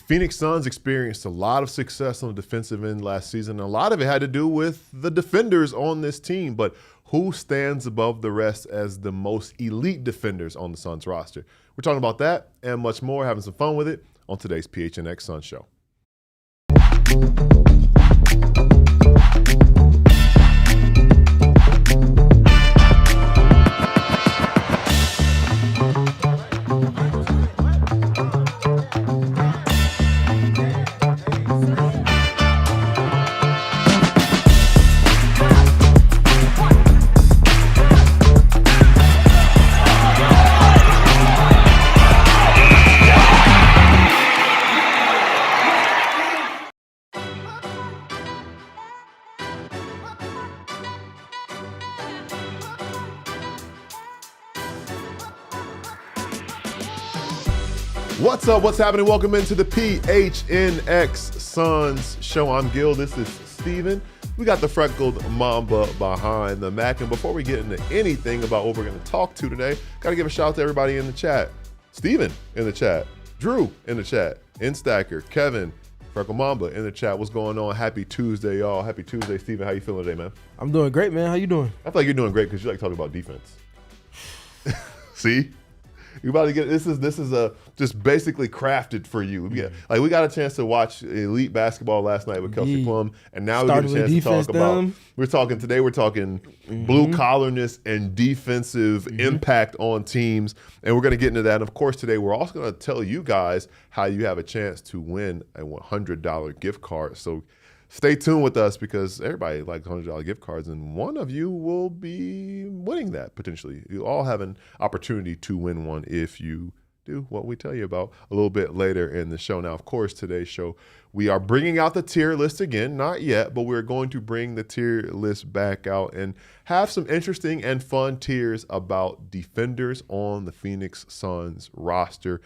Phoenix Suns experienced a lot of success on the defensive end last season. A lot of it had to do with the defenders on this team, but who stands above the rest as the most elite defenders on the Suns roster? We're talking about that and much more, having some fun with it on today's PHNX Suns show. What's up? What's happening? Welcome into the PHNX Suns show. I'm Gil. This is Steven. We got the freckled Mamba behind the Mac. And before we get into anything about what we're going to talk to today, got to give a shout out to everybody in the chat. Steven in the chat. Drew in the chat. Instacker. Kevin. Freckle Mamba in the chat. What's going on? Happy Tuesday, y'all. Happy Tuesday, Steven. How you feeling today, man? I'm doing great, man. How you doing? I feel like you're doing great because you like talking about defense. See? You about to get this is just basically crafted for you. We got a chance to watch elite basketball last night with Kelsey Plum, and now we get a chance to talk about. We're talking blue collarness and defensive impact on teams, and we're going to get into that. And of course, today we're also going to tell you guys how you have a chance to win a $100 gift card. So stay tuned with us because everybody likes $100 gift cards, and one of you will be winning that potentially. You all have an opportunity to win one if you do what we tell you about a little bit later in the show. Now, of course, today's show, we are bringing out the tier list again. Not yet, but we're going to bring the tier list back out and have some interesting and fun tiers about defenders on the Phoenix Suns roster.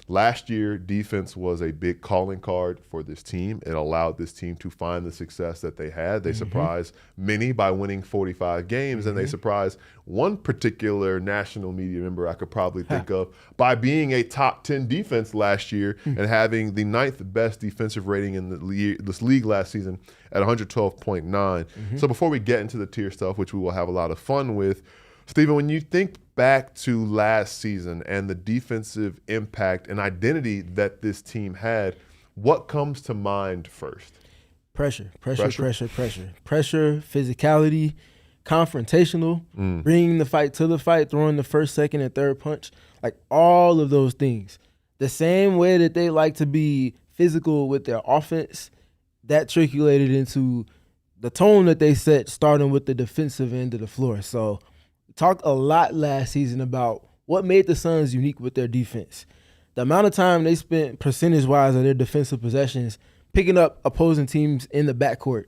Last year, defense was a big calling card for this team. It allowed this team to find the success that they had. They surprised many by winning 45 games, and they surprised one particular national media member I could probably think of by being a top 10 defense last year and having the 9th best defensive rating in this league last season at 112.9. So before we get into the tier stuff, which we will have a lot of fun with, Steven, when you think back to last season and the defensive impact and identity that this team had, what comes to mind first? Pressure, physicality, confrontational, bringing the fight to the fight, throwing the first, second, and third punch, like all of those things. The same way that they like to be physical with their offense, that trickulated into the tone that they set starting with the defensive end of the floor. So talked a lot last season about what made the Suns unique with their defense. The amount of time they spent percentage-wise of their defensive possessions picking up opposing teams in the backcourt.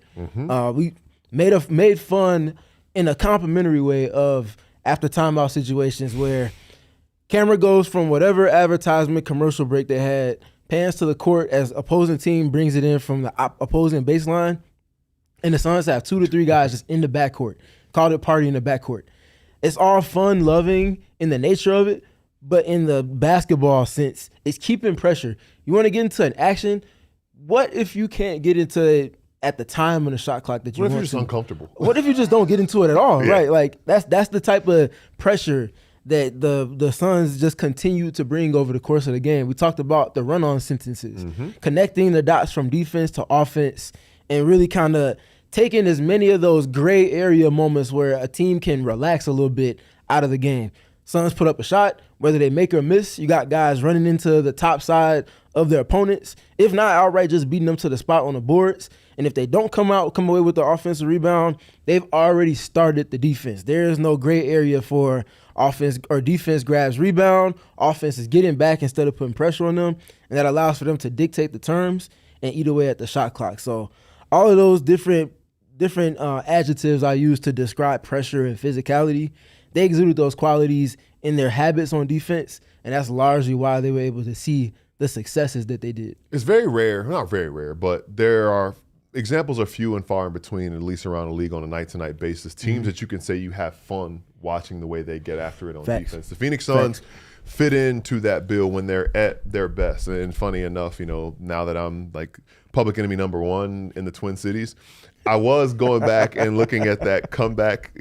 We made fun in a complimentary way of after timeout situations where camera goes from whatever advertisement commercial break they had, pans to the court as opposing team brings it in from the opposing baseline, and the Suns have 2 to 3 guys just in the backcourt. Called it party in the backcourt. It's all fun, loving in the nature of it, but in the basketball sense, it's keeping pressure. You want to get into an action. What if you can't get into it at the time on the shot clock that you want to? What if you're just uncomfortable? What if you just don't get into it at all, right? Like that's the type of pressure that the Suns just continue to bring over the course of the game. We talked about the run-on sentences, connecting the dots from defense to offense, and really kind of taking as many of those gray area moments where a team can relax a little bit out of the game. Suns put up a shot, whether they make or miss, you got guys running into the top side of their opponents. If not, outright just beating them to the spot on the boards. And if they don't come away with the offensive rebound, they've already started the defense. There is no gray area for offense or defense grabs rebound. Offense is getting back instead of putting pressure on them. And that allows for them to dictate the terms and eat away at the shot clock. So all of those different adjectives I use to describe pressure and physicality, they exuded those qualities in their habits on defense, and that's largely why they were able to see the successes that they did. It's very rare, not very rare, but there are examples are few and far in between, at least around the league on a night-to-night basis. Teams that you can say you have fun watching the way they get after it on defense. The Phoenix Suns fit into that bill when they're at their best. And funny enough, now that I'm like public enemy number one in the Twin Cities, I was going back and looking at that comeback,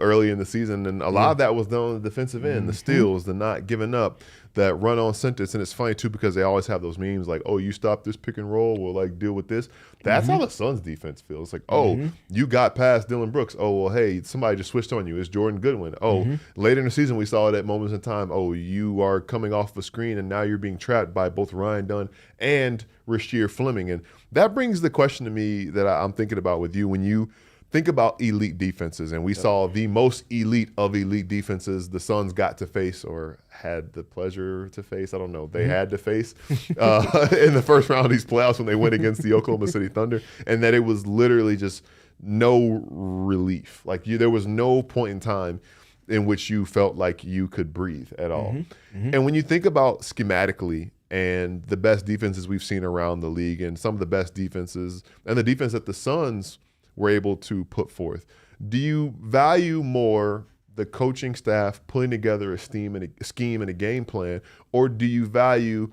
early in the season, and a lot of that was done on the defensive end, the steals, the not giving up, that run on sentence. And it's funny too because they always have those memes like, oh, you stop this pick and roll, we'll like deal with this. That's how the Suns defense feels. Like, oh, you got past Dillon Brooks. Oh, well, hey, somebody just switched on you. It's Jordan Goodwin. Oh, later in the season we saw it at moments in time. Oh, you are coming off a screen and now you're being trapped by both Ryan Dunn and Rasheer Fleming. And that brings the question to me that I'm thinking about with you when you think about elite defenses. And we saw the most elite of elite defenses the Suns got to face or had the pleasure to face. I don't know. They had to face in the first round of these playoffs when they went against the Oklahoma City Thunder. And that it was literally just no relief. Like there was no point in time in which you felt like you could breathe at all. And when you think about schematically and the best defenses we've seen around the league and some of the best defenses and the defense that the Suns were able to put forth, do you value more the coaching staff putting together a scheme and a game plan, or do you value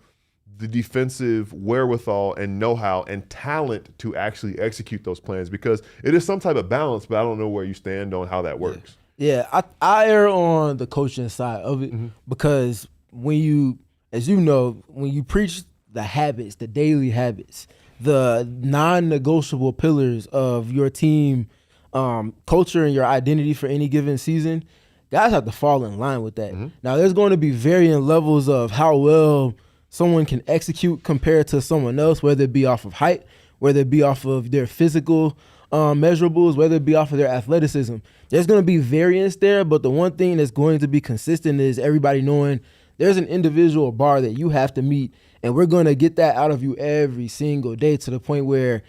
the defensive wherewithal and know-how and talent to actually execute those plans? Because it is some type of balance, but I don't know where you stand on how that works. Yeah, I err on the coaching side of it because when you, as you know, when you preach the habits, the daily habits, the non-negotiable pillars of your team culture and your identity for any given season, guys have to fall in line with that. Now, there's going to be varying levels of how well someone can execute compared to someone else, whether it be off of height, whether it be off of their physical measurables, whether it be off of their athleticism. There's going to be variance there, but the one thing that's going to be consistent is everybody knowing there's an individual bar that you have to meet, and we're going to get that out of you every single day to the point where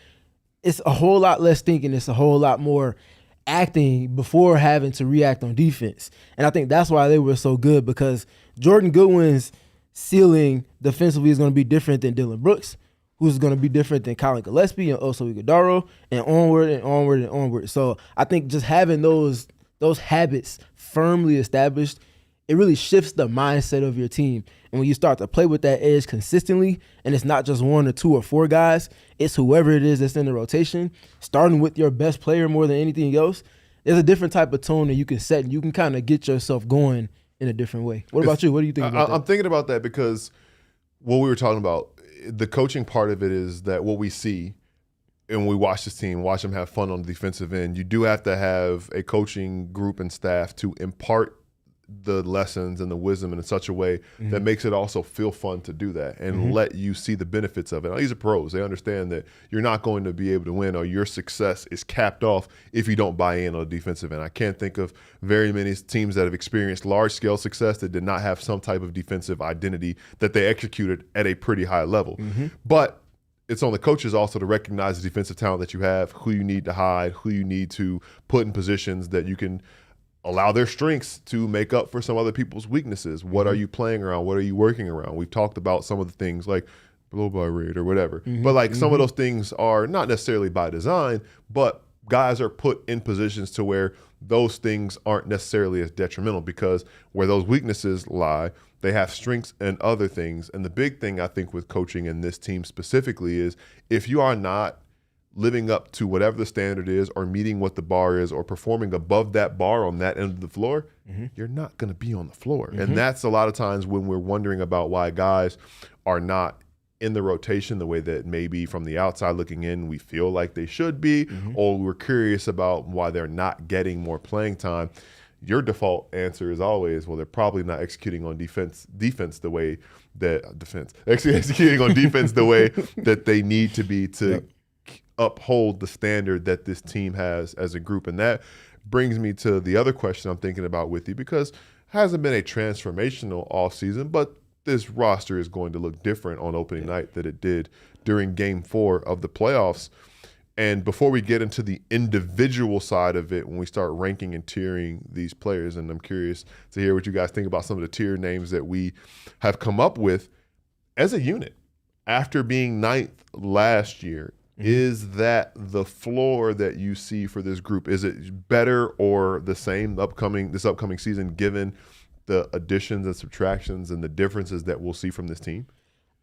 it's a whole lot less thinking, it's a whole lot more acting before having to react on defense. And I think that's why they were so good, because Jordan Goodwin's ceiling defensively is going to be different than Dillon Brooks, who's going to be different than Collin Gillespie and also Iguodala, and onward and onward and onward. So I think just having those habits firmly established, it really shifts the mindset of your team. And when you start to play with that edge consistently, and it's not just one or two or four guys, it's whoever it is that's in the rotation, starting with your best player more than anything else, there's a different type of tone that you can set, and you can kind of get yourself going in a different way. What about you? What do you think about that? I'm thinking about that because what we were talking about, the coaching part of it is that what we see and we watch this team, watch them have fun on the defensive end, you do have to have a coaching group and staff to impart the lessons and the wisdom in such a way that makes it also feel fun to do that and let you see the benefits of it. Now, these are pros. They understand that you're not going to be able to win, or your success is capped off if you don't buy in on the defensive end. I can't think of very many teams that have experienced large-scale success that did not have some type of defensive identity that they executed at a pretty high level. But it's on the coaches also to recognize the defensive talent that you have, who you need to hide, who you need to put in positions that you can allow their strengths to make up for some other people's weaknesses. What are you playing around? What are you working around? We've talked about some of the things like blow by rate or whatever. But like some of those things are not necessarily by design, but guys are put in positions to where those things aren't necessarily as detrimental, because where those weaknesses lie, they have strengths and other things. And the big thing I think with coaching in this team specifically is if you are not living up to whatever the standard is, or meeting what the bar is, or performing above that bar on that end of the floor, you're not going to be on the floor. And that's a lot of times when we're wondering about why guys are not in the rotation the way that maybe from the outside looking in we feel like they should be, or we're curious about why they're not getting more playing time. Your default answer is always, well, they're probably not executing on defense the way that executing on defense the way that they need to be to uphold the standard that this team has as a group. And that brings me to the other question I'm thinking about with you, because it hasn't been a transformational offseason, but this roster is going to look different on opening night than it did during Game 4 of the playoffs. And before we get into the individual side of it, when we start ranking and tiering these players, and I'm curious to hear what you guys think about some of the tier names that we have come up with as a unit after being 9th last year. Is that the floor that you see for this group? Is it better or the same this upcoming season, given the additions and subtractions and the differences that we'll see from this team?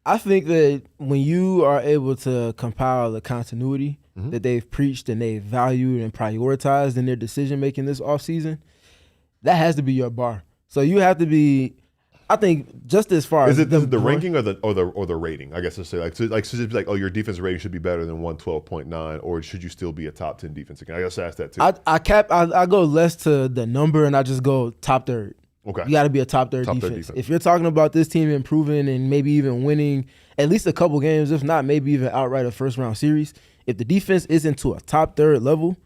I think that when you are able to compile the continuity that they've preached and they've valued and prioritized in their decision-making this offseason, that has to be your bar. So you have to be, I think, just as far is as it the ranking or the rating? I guess to say should it be like, oh, your defense rating should be better than 112.9, or should you still be a top 10 defense? I guess ask that too. I go less to the number and I just go top third. Okay. You got to be a top third defense. If you're talking about this team improving and maybe even winning at least a couple games, if not maybe even outright a first round series, if the defense isn't to a top third level,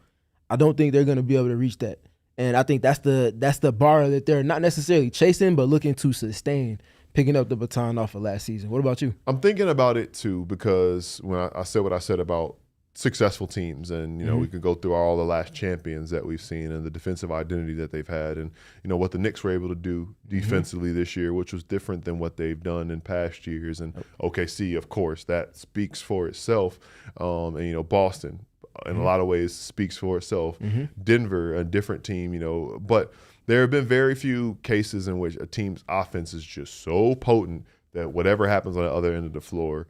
I don't think they're going to be able to reach that. And I think that's the bar that they're not necessarily chasing, but looking to sustain, picking up the baton off of last season. What about you? I'm thinking about it too, because when I said what I said about successful teams, and we could go through all the last champions that we've seen and the defensive identity that they've had, and what the Knicks were able to do defensively this year, which was different than what they've done in past years. And OKC, of course, that speaks for itself. And Boston, in a lot of ways, speaks for itself. Denver, a different team, but there have been very few cases in which a team's offense is just so potent that whatever happens on the other end of the floor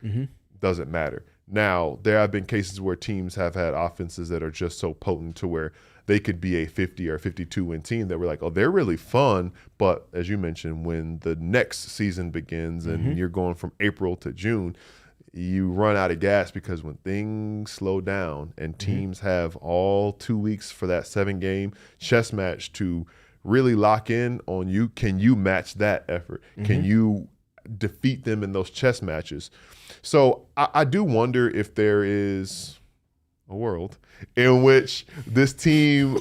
doesn't matter. Now, there have been cases where teams have had offenses that are just so potent to where they could be a 50 or 52-win team that we're like, oh, they're really fun. But as you mentioned, when the next season begins and you're going from April to June, you run out of gas, because when things slow down and teams have all 2 weeks for that 7-game chess match to really lock in on you, can you match that effort? Can you defeat them in those chess matches? So I do wonder if there is a world in which this team,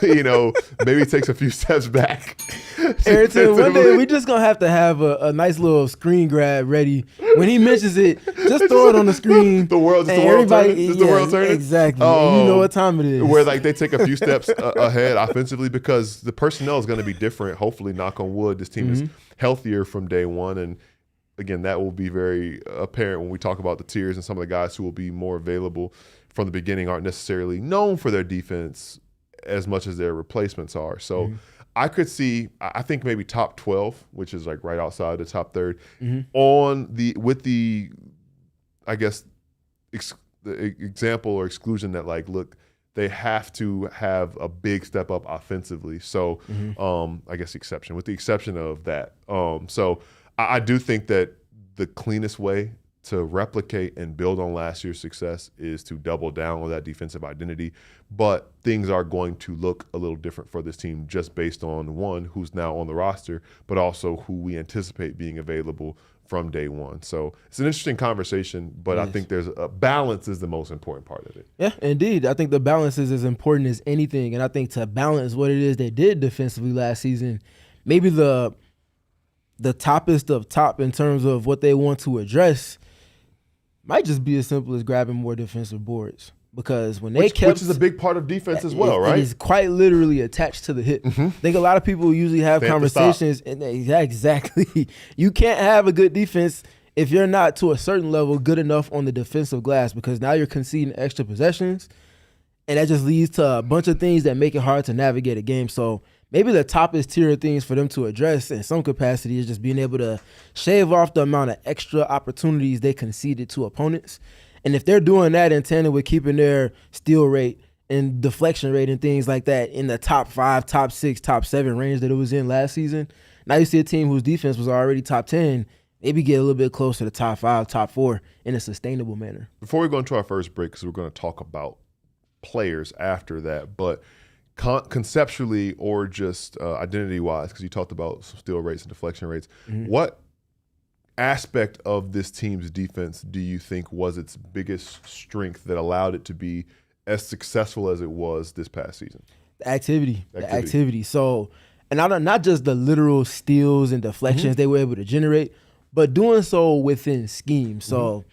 maybe takes a few steps back. Aryton, one day we just gonna have to have a nice little screen grab ready. When he mentions it, just throw it on the screen. The world, just the world turning. Just the world turning. Exactly. You know what time it is. Where they take a few steps ahead offensively, because the personnel is going to be different. Hopefully, knock on wood, this team is healthier from day one. And again, that will be very apparent when we talk about the tiers, and some of the guys who will be more available from the beginning aren't necessarily known for their defense as much as their replacements are. So I could see, I think maybe top 12, which is like right outside the top third, with the example or exclusion that, like, look, they have to have a big step up offensively. So I guess with the exception of that. So I do think that the cleanest way to replicate and build on last year's success is to double down on that defensive identity. But things are going to look a little different for this team, just based on, one, who's now on the roster, but also who we anticipate being available from day one. So it's an interesting conversation, but I think there's a balance is the most important part of it. Yeah, indeed. I think the balance is as important as anything. And I think to balance what it is they did defensively last season, maybe the toppest of top in terms of what they want to address might just be as simple as grabbing more defensive boards. Because when which is a big part of defense as well, right? It is quite literally attached to the hip. I think a lot of people usually have conversations, and exactly. You can't have a good defense if you're not to a certain level good enough on the defensive glass, because now you're conceding extra possessions, and that just leads to a bunch of things that make it hard to navigate a game. So maybe the toppest tier of things for them to address in some capacity is just being able to shave off the amount of extra opportunities they conceded to opponents. And if they're doing that in tandem with keeping their steal rate and deflection rate and things like that in the top 5, top 6, top 7 range that it was in last season, now you see a team whose defense was already top 10, maybe get a little bit closer to top 5, top 4 in a sustainable manner. Before we go into our first break, because we're going to talk about players after that, but conceptually or just identity-wise, because you talked about some steal rates and deflection rates, what aspect of this team's defense do you think was its biggest strength that allowed it to be as successful as it was this past season? The activity. So, and not just the literal steals and deflections they were able to generate, but doing so within scheme. So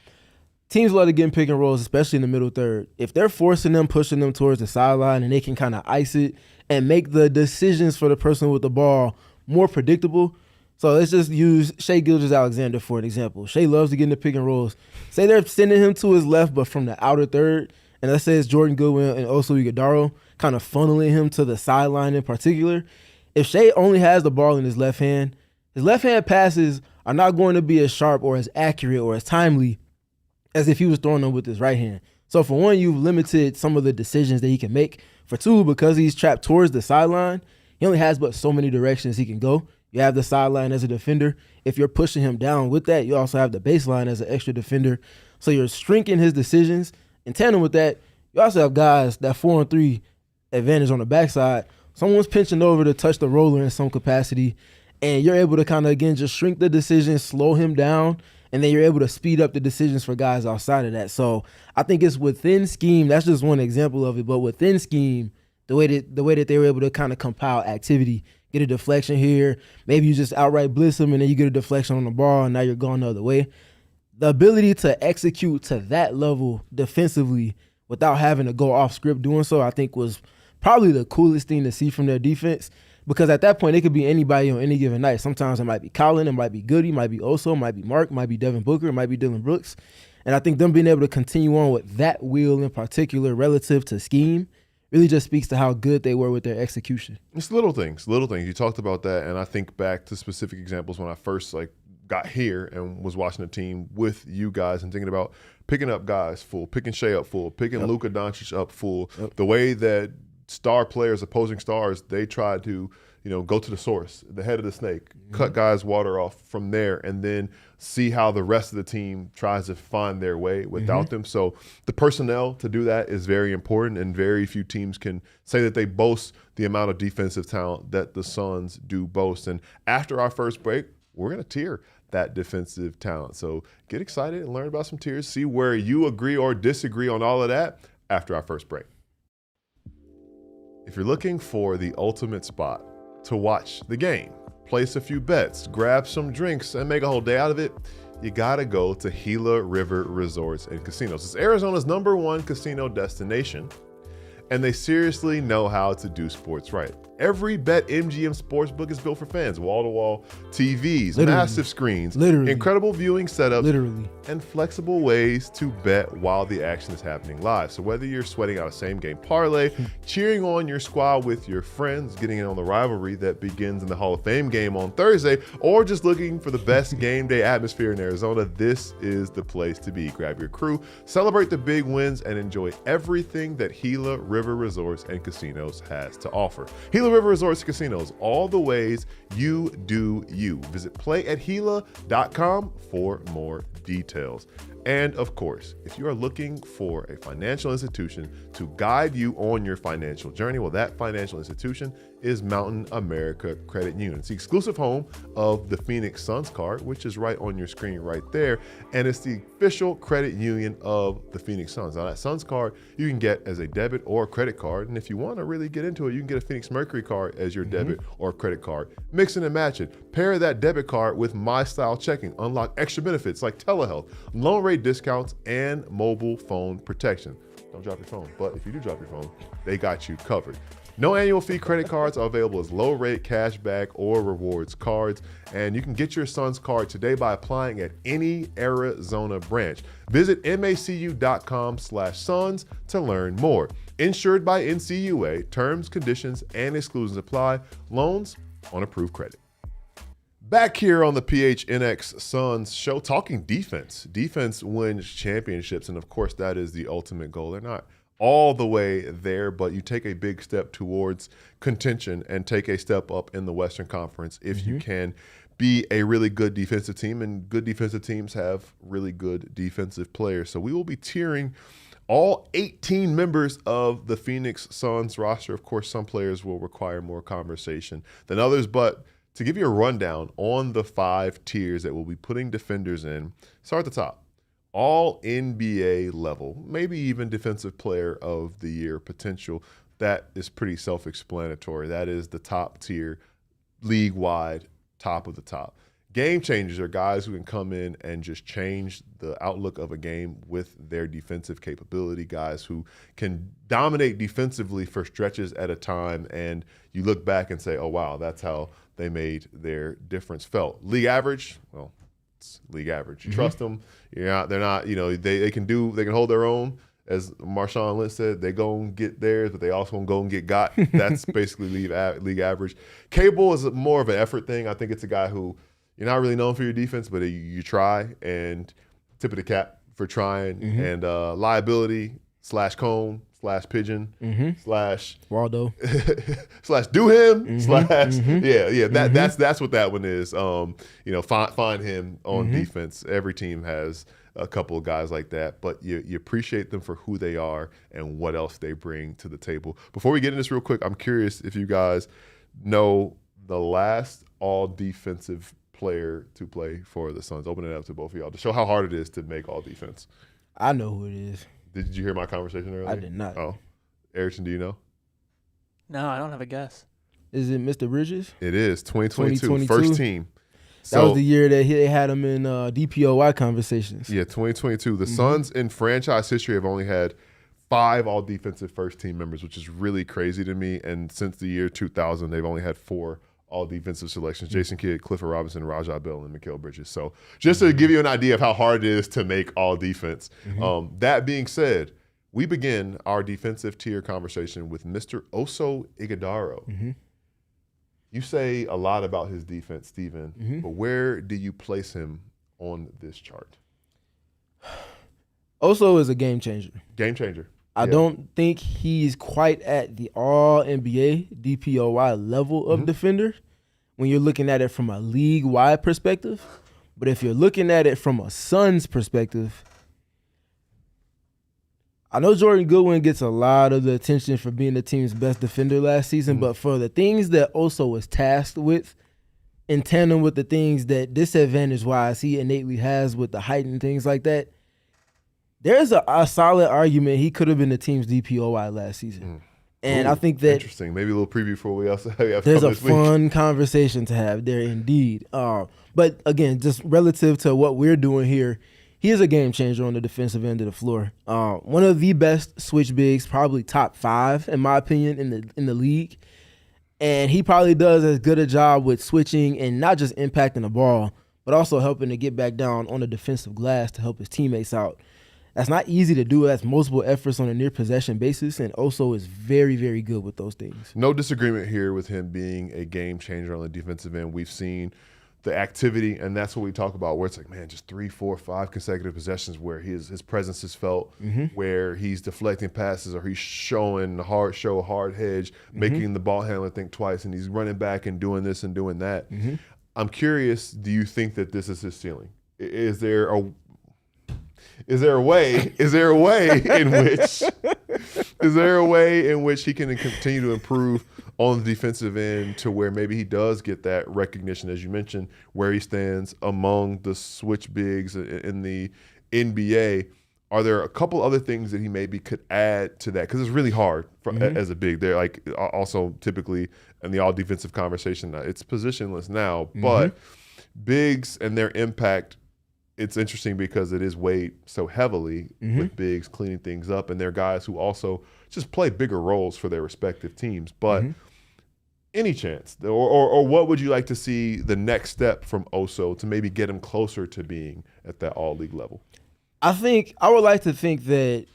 teams love to get in pick and rolls, especially in the middle third. If they're forcing them, pushing them towards the sideline, and they can kind of ice it and make the decisions for the person with the ball more predictable. So let's just use Shai Gilgeous-Alexander for an example. Shai loves to get in the pick and rolls. Say they're sending him to his left, but from the outer third, and let's say it's Jordan Goodwin and Oso Ighodaro kind of funneling him to the sideline in particular. if Shea only has the ball in his left hand passes are not going to be as sharp or as accurate or as timely as if he was throwing them with his right hand. So for one, you've limited some of the decisions that he can make. For two, because he's trapped towards the sideline, he only has but so many directions he can go. You have the sideline as a defender. If you're pushing him down with that, you also have the baseline as an extra defender. So you're shrinking his decisions. In tandem with that, you also have guys that 4-on-3 advantage on the backside. Someone's pinching over to touch the roller in some capacity, and you're able to kind of, again, just shrink the decisions, slow him down, and then you're able to speed up the decisions for guys outside of that. So I think it's within scheme. That's just one example of it. But within scheme, the way that they were able to kind of compile activity, get a deflection here, maybe you just outright blitz them, and then you get a deflection on the ball, and now you're going the other way. The ability to execute to that level defensively without having to go off script doing so, I think was probably the coolest thing to see from their defense. Because at that point, it could be anybody on any given night. Sometimes it might be Collin, it might be Goody, it might be Oso, it might be Mark, it might be Devin Booker, it might be Dillon Brooks. And I think them being able to continue on with that wheel in particular relative to scheme really just speaks to how good they were with their execution. It's little things. You talked about that, and I think back to specific examples when I first got here and was watching the team with you guys and thinking about picking up guys full, picking Shea up full, picking Luka Doncic up full. The way that star players, opposing stars, they try to, go to the source, the head of the snake, cut guys' water off from there, and then see how the rest of the team tries to find their way without them. So the personnel to do that is very important, and very few teams can say that they boast the amount of defensive talent that the Suns do boast. And after our first break, we're going to tier that defensive talent. So get excited and learn about some tiers, see where you agree or disagree on all of that after our first break. If you're looking for the ultimate spot to watch the game, place a few bets, grab some drinks, and make a whole day out of it, you gotta go to Gila River Resorts and Casinos. It's Arizona's #1 casino destination, and they seriously know how to do sports right. Every BetMGM sportsbook is built for fans. Wall-to-wall TVs, massive screens, incredible viewing setups, and flexible ways to bet while the action is happening live. So whether you're sweating out a same-game parlay, cheering on your squad with your friends, getting in on the rivalry that begins in the Hall of Fame game on Thursday, or just looking for the best game day atmosphere in Arizona, this is the place to be. Grab your crew, celebrate the big wins, and enjoy everything that Gila River Resorts and Casinos has to offer. Gila River Resorts and Casinos, all the ways you do you. Visit playathila.com for more details. And of course, if you are looking for a financial institution to guide you on your financial journey, well, that financial institution is Mountain America Credit Union. It's the exclusive home of the Phoenix Suns card, which is right on your screen right there. And it's the official credit union of the Phoenix Suns. Now, that Suns card you can get as a debit or credit card. And if you want to really get into it, you can get a Phoenix Mercury card as your debit or credit card. Mix it and match it. Pair that debit card with My Style Checking. Unlock extra benefits like telehealth, loan rate discounts, and mobile phone protection. Don't drop your phone, but if you do drop your phone, they got you covered. No annual fee credit cards are available as low rate, cashback, or rewards cards. And you can get your Suns card today by applying at any Arizona branch. Visit macu.com/Suns to learn more. Insured by NCUA, terms, conditions, and exclusions apply. Loans on approved credit. Back here on the PHNX Suns show, talking defense. Defense wins championships, and of course that is the ultimate goal. They're not all the way there, but you take a big step towards contention and take a step up in the Western Conference if you can be a really good defensive team, and good defensive teams have really good defensive players. So we will be tiering all 18 members of the Phoenix Suns roster. Of course, some players will require more conversation than others, but to give you a rundown on the 5 tiers that we'll be putting defenders in, start at the top. All NBA level, maybe even defensive player of the year potential. That is pretty self-explanatory. That is the top tier, league-wide, top of the top. Game changers are guys who can come in and just change the outlook of a game with their defensive capability, guys who can dominate defensively for stretches at a time, and you look back and say, oh, wow, that's how they made their difference felt. League average, well, it's league average. You trust them. They're not, they can hold their own as Marshawn Lynch said, they go and get theirs, but they also gonna go and get got. That's basically league average. Cable is more of an effort thing. I think it's a guy who you're not really known for your defense, but you try, and tip of the cap for trying, and liability / cone / pigeon / Waldo / do him that's what that one is. Find him on defense. Every team has a couple of guys like that, but you appreciate them for who they are and what else they bring to the table. Before we get into this real quick, I'm curious if you guys know the last all defensive player to play for the Suns. Open it up to both of y'all to show how hard it is to make all defense. I know who it is. Did you hear my conversation earlier? I did not. Oh, Aryton, do you know? No, I don't have a guess. Is it Mr. Bridges? It is 2022, first team. That was the year that they had him in DPOY conversations. Yeah, 2022. The Suns in franchise history have only had 5 all-defensive first-team members, which is really crazy to me. And since the year 2000, they've only had 4 all-defensive selections: Jason Kidd, Clifford Robinson, Rajah Bell, and Mikal Bridges. So just to give you an idea of how hard it is to make all-defense. That being said, we begin our defensive tier conversation with Mr. Oso Ighodaro. You say a lot about his defense, Steven, but where do you place him on this chart? Oso is a game changer. Game changer. I don't think he's quite at the all-NBA DPOY level of defender when you're looking at it from a league-wide perspective. But if you're looking at it from a Suns perspective, I know Jordan Goodwin gets a lot of the attention for being the team's best defender last season, but for the things that Oso was tasked with, in tandem with the things that disadvantage-wise he innately has with the height and things like that, there's a solid argument he could have been the team's DPOY last season. And I think that interesting. Maybe a little preview for what we also have. There's a fun conversation to have there indeed. But again, just relative to what we're doing here, he is a game changer on the defensive end of the floor. One of the best switch bigs, probably top 5 in my opinion in the league. And he probably does as good a job with switching and not just impacting the ball, but also helping to get back down on the defensive glass to help his teammates out. That's not easy to do. That's multiple efforts on a near possession basis, and Oso is very, very good with those things. No disagreement here with him being a game changer on the defensive end. We've seen the activity, and that's what we talk about, where it's like, man, just 3, 4, 5 consecutive possessions where his presence is felt, where he's deflecting passes or he's showing hard hedge, making the ball handler think twice, and he's running back and doing this and doing that. I'm curious, do you think that this is his ceiling? Is there a way in which he can continue to improve on the defensive end to where maybe he does get that recognition, as you mentioned, where he stands among the switch bigs in the NBA? Are there a couple other things that he maybe could add to that? Because it's really hard as a big. They're like also typically in the all defensive conversation, it's positionless now, but bigs and their impact, it's interesting because it is weighed so heavily with bigs cleaning things up, and they're guys who also just play bigger roles for their respective teams. But any chance, or what would you like to see the next step from Oso to maybe get him closer to being at that all-league level? I would like to think that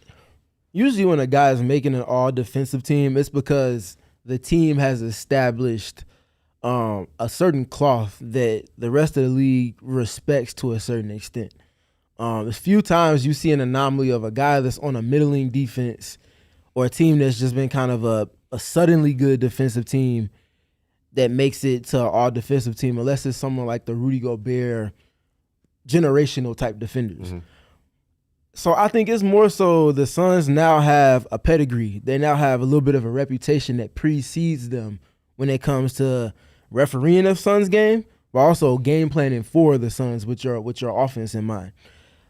usually when a guy is making an all-defensive team, it's because the team has established a certain cloth that the rest of the league respects to a certain extent. There's few times you see an anomaly of a guy that's on a middling defense or a team that's just been kind of a suddenly good defensive team that makes it to an all-defensive team, unless it's someone like the Rudy Gobert generational type defenders. So I think it's more so the Suns now have a pedigree. They now have a little bit of a reputation that precedes them when it comes to refereeing a Suns game, but also game planning for the Suns with your offense in mind.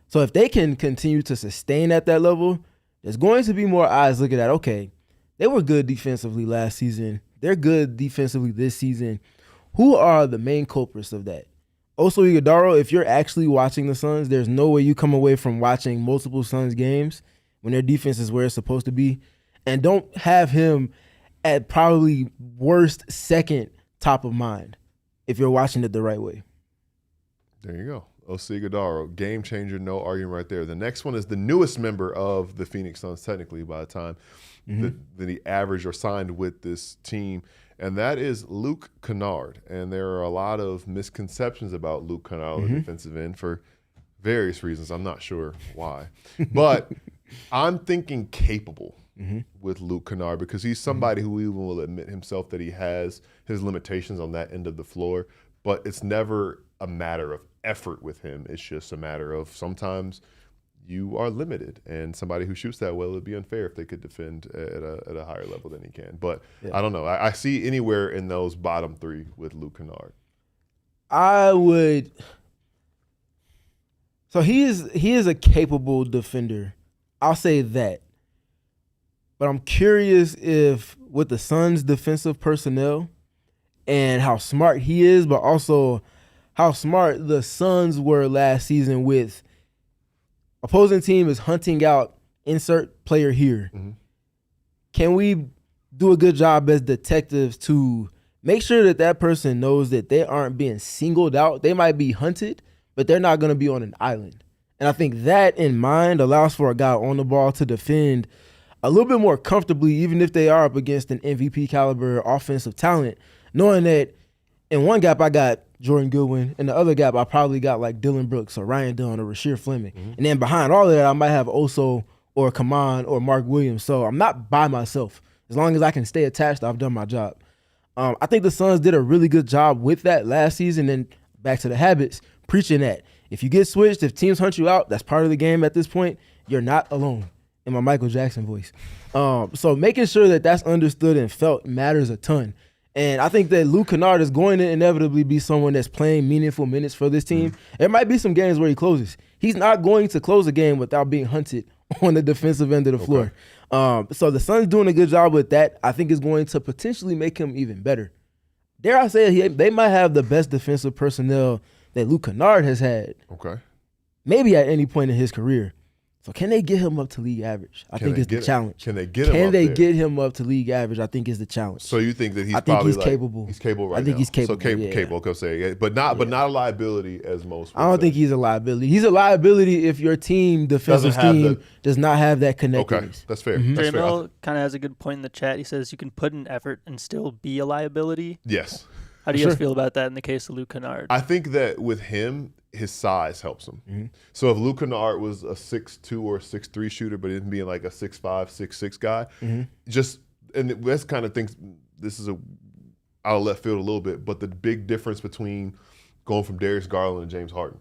So if they can continue to sustain at that level, there's going to be more eyes looking at, okay, they were good defensively last season. They're good defensively this season. Who are the main culprits of that? Oso Ighodaro, if you're actually watching the Suns, there's no way you come away from watching multiple Suns games when their defense is where it's supposed to be, and don't have him at probably worst second top of mind if you're watching it the right way. There you go. Osigadaro, game changer, no argument right there. The next one is the newest member of the Phoenix Suns, technically, by the time that he averaged or signed with this team, and that is Luke Kennard. And there are a lot of misconceptions about Luke Kennard on the defensive end for various reasons. I'm not sure why. But I'm thinking capable with Luke Kennard because he's somebody who even will admit himself that he has his limitations on that end of the floor, but it's never a matter of effort with him. It's just a matter of sometimes you are limited, and somebody who shoots that well, it would be unfair if they could defend at a higher level than he can. But I don't know. I see anywhere in those bottom three with Luke Kennard. I would. So he is a capable defender. I'll say that. But I'm curious if with the Suns' defensive personnel and how smart he is, but also how smart the Suns were last season with opposing team is hunting out insert player here. Can we do a good job as detectives to make sure that that person knows that they aren't being singled out? They might be hunted, but they're not going to be on an island. And I think that in mind allows for a guy on the ball to defend a little bit more comfortably, even if they are up against an MVP caliber offensive talent, knowing that in one gap I got Jordan Goodwin, in the other gap I probably got like Dillon Brooks or Ryan Dillon or Rasheer Fleming. And then behind all of that I might have Oso or Khaman or Mark Williams. So I'm not by myself. As long as I can stay attached, I've done my job. I think the Suns did a really good job with that last season, and back to the habits, preaching that. If you get switched, if teams hunt you out, that's part of the game at this point. You're not alone, in my Michael Jackson voice. So making sure that that's understood and felt matters a ton. And I think that Luke Kennard is going to inevitably be someone that's playing meaningful minutes for this team. There might be some games where he closes. He's not going to close a game without being hunted on the defensive end of the floor. So the Suns doing a good job with that, I think is going to potentially make him even better. Dare I say they might have the best defensive personnel that Luke Kennard has had. Maybe at any point in his career. So can they get him up to league average? I think it's the challenge. Can they get him up to league average? I think is the challenge. So you think that he's capable. He's capable right now. I think he's capable. So capable, I'll say, but not a liability as most. I don't think he's a liability. He's a liability if your defensive team does not have that connectedness. Okay, that's fair. Jerry Mill kind of has a good point in the chat. He says you can put in effort and still be a liability. Yes. How do you guys feel about that in the case of Luke Kennard? I think that with him, his size helps him. So if Luke Kennard was a 6'2" or 6'3" shooter, but him being like a 6'5", 6'6" guy, and that's kind of thinks this is out of left field a little bit, but the big difference between going from Darius Garland and James Harden.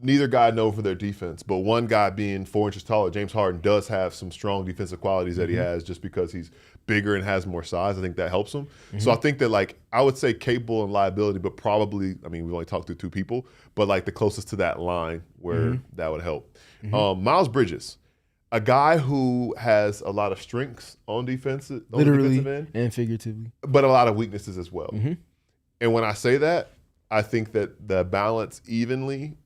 Neither guy known for their defense, but one guy being 4 inches taller, James Harden does have some strong defensive qualities that he has just because he's bigger and has more size. I think that helps him. So I think that, I would say capable and liability, but probably, we've only talked to 2 people, but the closest to that line where that would help. Miles Bridges, a guy who has a lot of strengths on defensive end, and figuratively, but a lot of weaknesses as well. And when I say that, I think that the balance evenly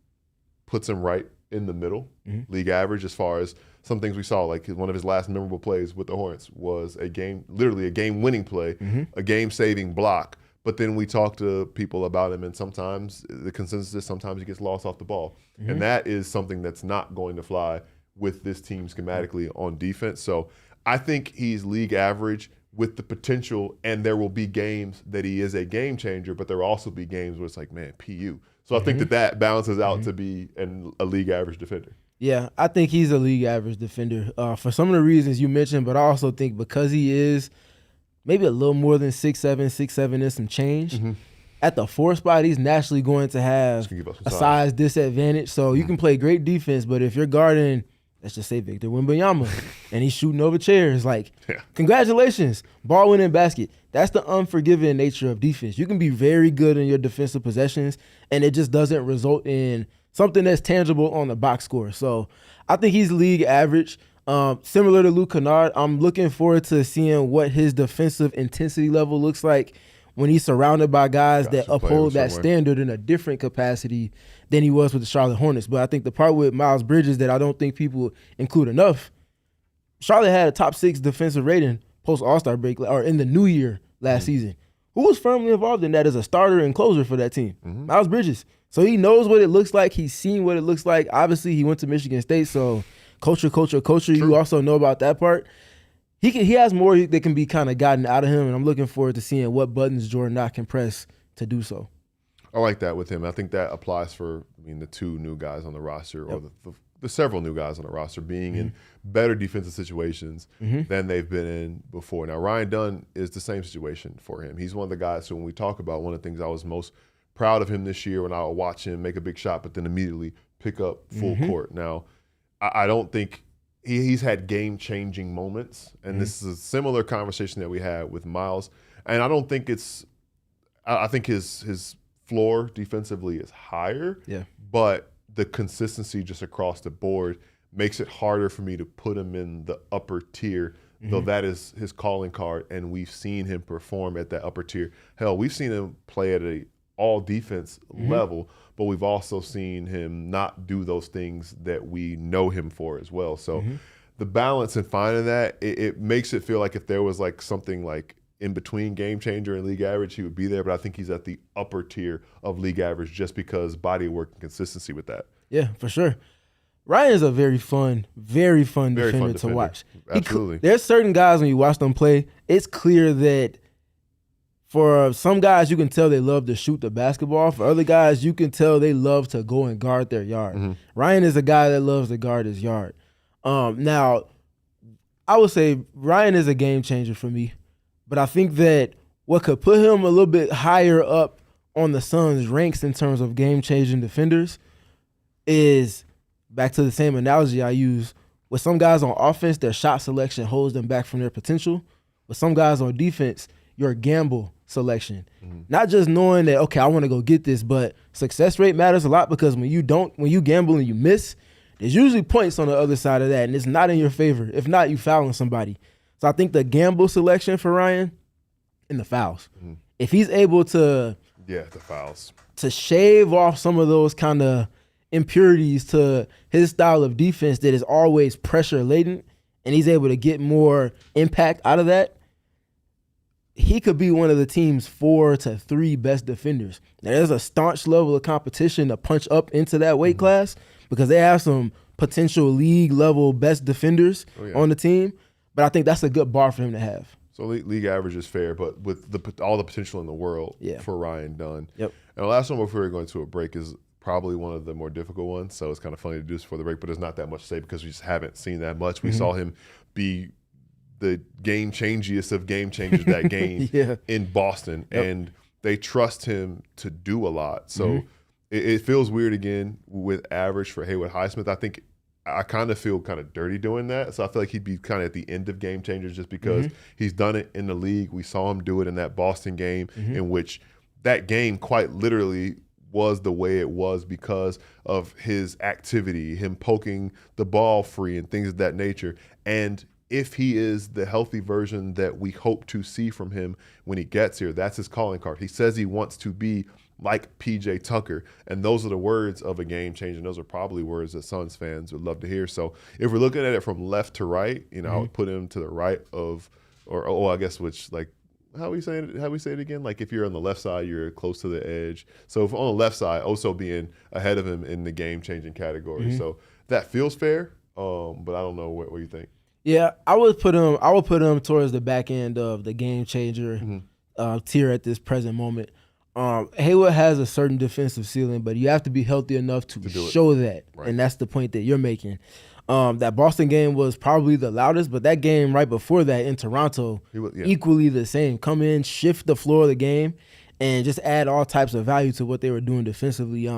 puts him right in the middle, league average, as far as some things we saw. Like one of his last memorable plays with the Hornets was literally a game-winning play, a game-saving block. But then we talked to people about him, and sometimes the consensus is sometimes he gets lost off the ball. And that is something that's not going to fly with this team schematically on defense. So I think he's league average with the potential, and there will be games that he is a game changer, but there will also be games where it's like, man, PU. So I think that balances out to be a league average defender. Yeah, I think he's a league average defender for some of the reasons you mentioned, but I also think because he is maybe a little more than 6'7", 6'7" and some change, at the 4 spot, he's naturally going to have a size disadvantage. So you can play great defense, but if you're guarding, let's just say Victor Wembanyama, and he's shooting over chairs, congratulations, ball winning basket. That's the unforgiving nature of defense. You can be very good in your defensive possessions, and it just doesn't result in something that's tangible on the box score. So I think he's league average. Similar to Luke Kennard, I'm looking forward to seeing what his defensive intensity level looks like when he's surrounded by guys that uphold that standard in a different capacity than he was with the Charlotte Hornets. But I think the part with Miles Bridges that I don't think people include enough, Charlotte had a top 6 defensive rating post All-Star break or in the new year last season. Who was firmly involved in that as a starter and closer for that team? Miles Bridges. So he knows what it looks like. He's seen what it looks like. Obviously, he went to Michigan State, so culture. True. You also know about that part. He has more that can be kind of gotten out of him, and I'm looking forward to seeing what buttons Jordan Knox can press to do so. I like that with him. I think that applies for the two new guys on the roster, or the several new guys on the roster being in better defensive situations than they've been in before. Now, Ryan Dunn is the same situation for him. He's one of the guys who, when we talk about, one of the things I was most proud of him this year when I would watch him make a big shot but then immediately pick up full court. Now, I don't think he's had game-changing moments, and this is a similar conversation that we had with Miles. And I don't think I think his floor defensively is higher, but the consistency just across the board makes it harder for me to put him in the upper tier, though that is his calling card, and we've seen him perform at that upper tier. Hell, we've seen him play at a all-defense level, but we've also seen him not do those things that we know him for as well. So the balance in finding that, it makes it feel like if there was like something like in between game changer and league average, he would be there, but I think he's at the upper tier of league average just because body work and consistency with that. Yeah, for sure. Ryan is a very fun defender to watch. Absolutely. There's certain guys, when you watch them play, it's clear that for some guys, you can tell they love to shoot the basketball. For other guys, you can tell they love to go and guard their yard. Ryan is a guy that loves to guard his yard. Now, I would say Ryan is a game changer for me. But I think that what could put him a little bit higher up on the Suns' ranks in terms of game-changing defenders is, back to the same analogy I use, with some guys on offense, their shot selection holds them back from their potential. With some guys on defense, your gamble selection. Not just knowing that, okay, I want to go get this, but success rate matters a lot, because when you gamble and you miss, there's usually points on the other side of that, and it's not in your favor. If not, you fouling somebody. So I think the gamble selection for Ryan and the fouls. If he's able to the fouls to shave off some of those kind of impurities to his style of defense that is always pressure laden, and he's able to get more impact out of that, he could be one of the team's 4 to 3 best defenders. Now, there's a staunch level of competition to punch up into that weight class, because they have some potential league level best defenders on the team. But I think that's a good bar for him to have. So league average is fair, but with all the potential in the world for Ryan Dunn. Yep. And the last one before we go into a break is probably one of the more difficult ones. So it's kind of funny to do this before the break, but there's not that much to say because we just haven't seen that much. We saw him be the game changiest of game changers that game in Boston, and they trust him to do a lot. So it feels weird again with average for Haywood Highsmith. I think I kind of feel kind of dirty doing that. So I feel like he'd be kind of at the end of game changers just because he's done it in the league. We saw him do it in that Boston game, in which that game quite literally was the way it was because of his activity, him poking the ball free and things of that nature. And if he is the healthy version that we hope to see from him when he gets here, that's his calling card. He says he wants to be like PJ Tucker, and those are the words of a game changer. And those are probably words that Suns fans would love to hear. So if we're looking at it from left to right, I would put him to the right of, I guess how we say it again? Like if you're on the left side, you're close to the edge. So if on the left side, also being ahead of him in the game changing category. So that feels fair, but I don't know what you think. Yeah, I would put him towards the back end of the game changer tier at this present moment. Haywood has a certain defensive ceiling, but you have to be healthy enough to show that. Right. And that's the point that you're making. That Boston game was probably the loudest, but that game right before that in Toronto, equally the same. Come in, shift the floor of the game, and just add all types of value to what they were doing defensively.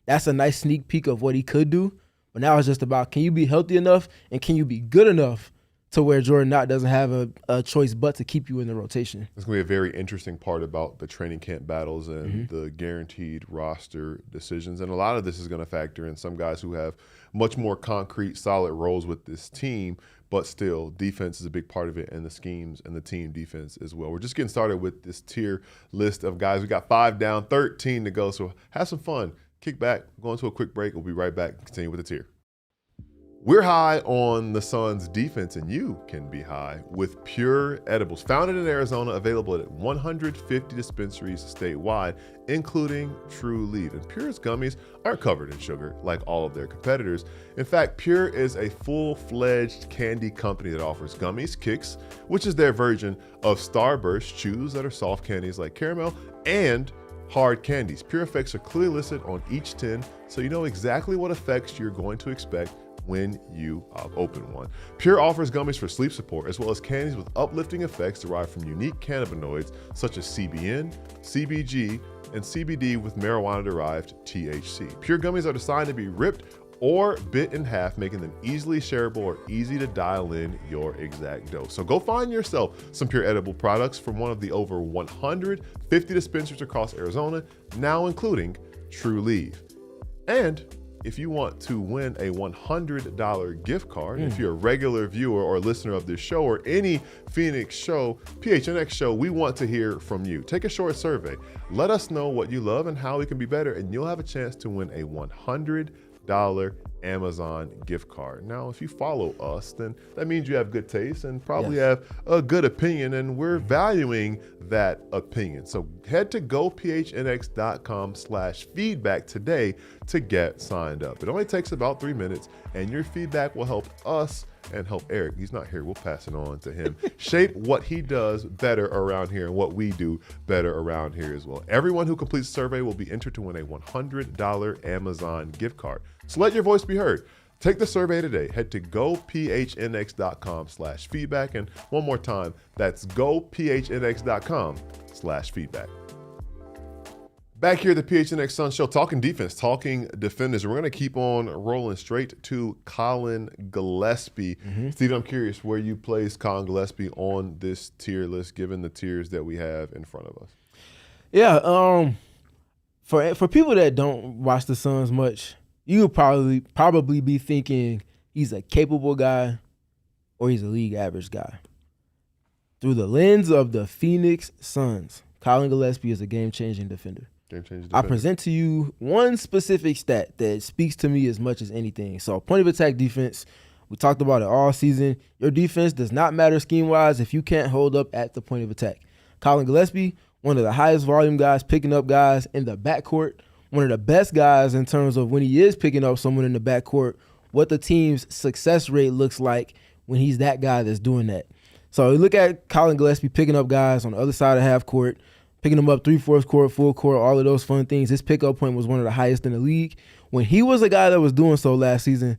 That's a nice sneak peek of what he could do. But now it's just about, can you be healthy enough and can you be good enough to where Jordan Knott doesn't have a choice but to keep you in the rotation. It's going to be a very interesting part about the training camp battles and the guaranteed roster decisions. And a lot of this is going to factor in some guys who have much more concrete, solid roles with this team, but still defense is a big part of it, and the schemes and the team defense as well. We're just getting started with this tier list of guys. We got 5 down, 13 to go, so have some fun. Kick back, go into a quick break. We'll be right back and continue with the tier. We're high on the Suns' defense, and you can be high with Pure Edibles. Founded in Arizona, available at 150 dispensaries statewide, including True Leaf. And Pure's gummies aren't covered in sugar like all of their competitors. In fact, Pure is a full-fledged candy company that offers gummies, Kicks, which is their version of Starburst chews that are soft candies like caramel, and hard candies. Pure effects are clearly listed on each tin, so you know exactly what effects you're going to expect when you open one. Pure offers gummies for sleep support, as well as candies with uplifting effects derived from unique cannabinoids such as CBN, CBG, and CBD with marijuana-derived THC. Pure gummies are designed to be ripped or bit in half, making them easily shareable or easy to dial in your exact dose. So go find yourself some Pure edible products from one of the over 150 dispensaries across Arizona, now including True Leaf. And if you want to win a $100 gift card, if you're a regular viewer or listener of this show or any Phoenix show, PHNX show, we want to hear from you. Take a short survey. Let us know what you love and how we can be better, and you'll have a chance to win a $100 Amazon gift card. Now, if you follow us, then that means you have good taste and probably have a good opinion, and we're valuing that opinion. So head to gophnx.com/feedback today to get signed up. It only takes about 3 minutes, and your feedback will help us and help Eric. He's not here. We'll pass it on to him. Shape what he does better around here and what we do better around here as well. Everyone who completes the survey will be entered to win a $100 Amazon gift card. So let your voice be heard. Take the survey today. Head to gophnx.com/feedback. And one more time, that's gophnx.com/feedback. Back here at the PHNX Suns show, talking defense, talking defenders. We're going to keep on rolling straight to Collin Gillespie. Steve, I'm curious where you place Collin Gillespie on this tier list, given the tiers that we have in front of us. Yeah, for people that don't watch the Suns much, you would probably be thinking he's a capable guy or he's a league average guy. Through the lens of the Phoenix Suns, Collin Gillespie is a game-changing defender. I present to you one specific stat that speaks to me as much as anything. So point of attack defense, we talked about it all season. Your defense does not matter scheme-wise if you can't hold up at the point of attack. Collin Gillespie, one of the highest volume guys, picking up guys in the backcourt, one of the best guys in terms of when he is picking up someone in the backcourt, what the team's success rate looks like when he's that guy that's doing that. So you look at Collin Gillespie picking up guys on the other side of half court, picking them up 3/4 court, full court, all of those fun things. His pickup point was one of the highest in the league. When he was a guy that was doing so last season,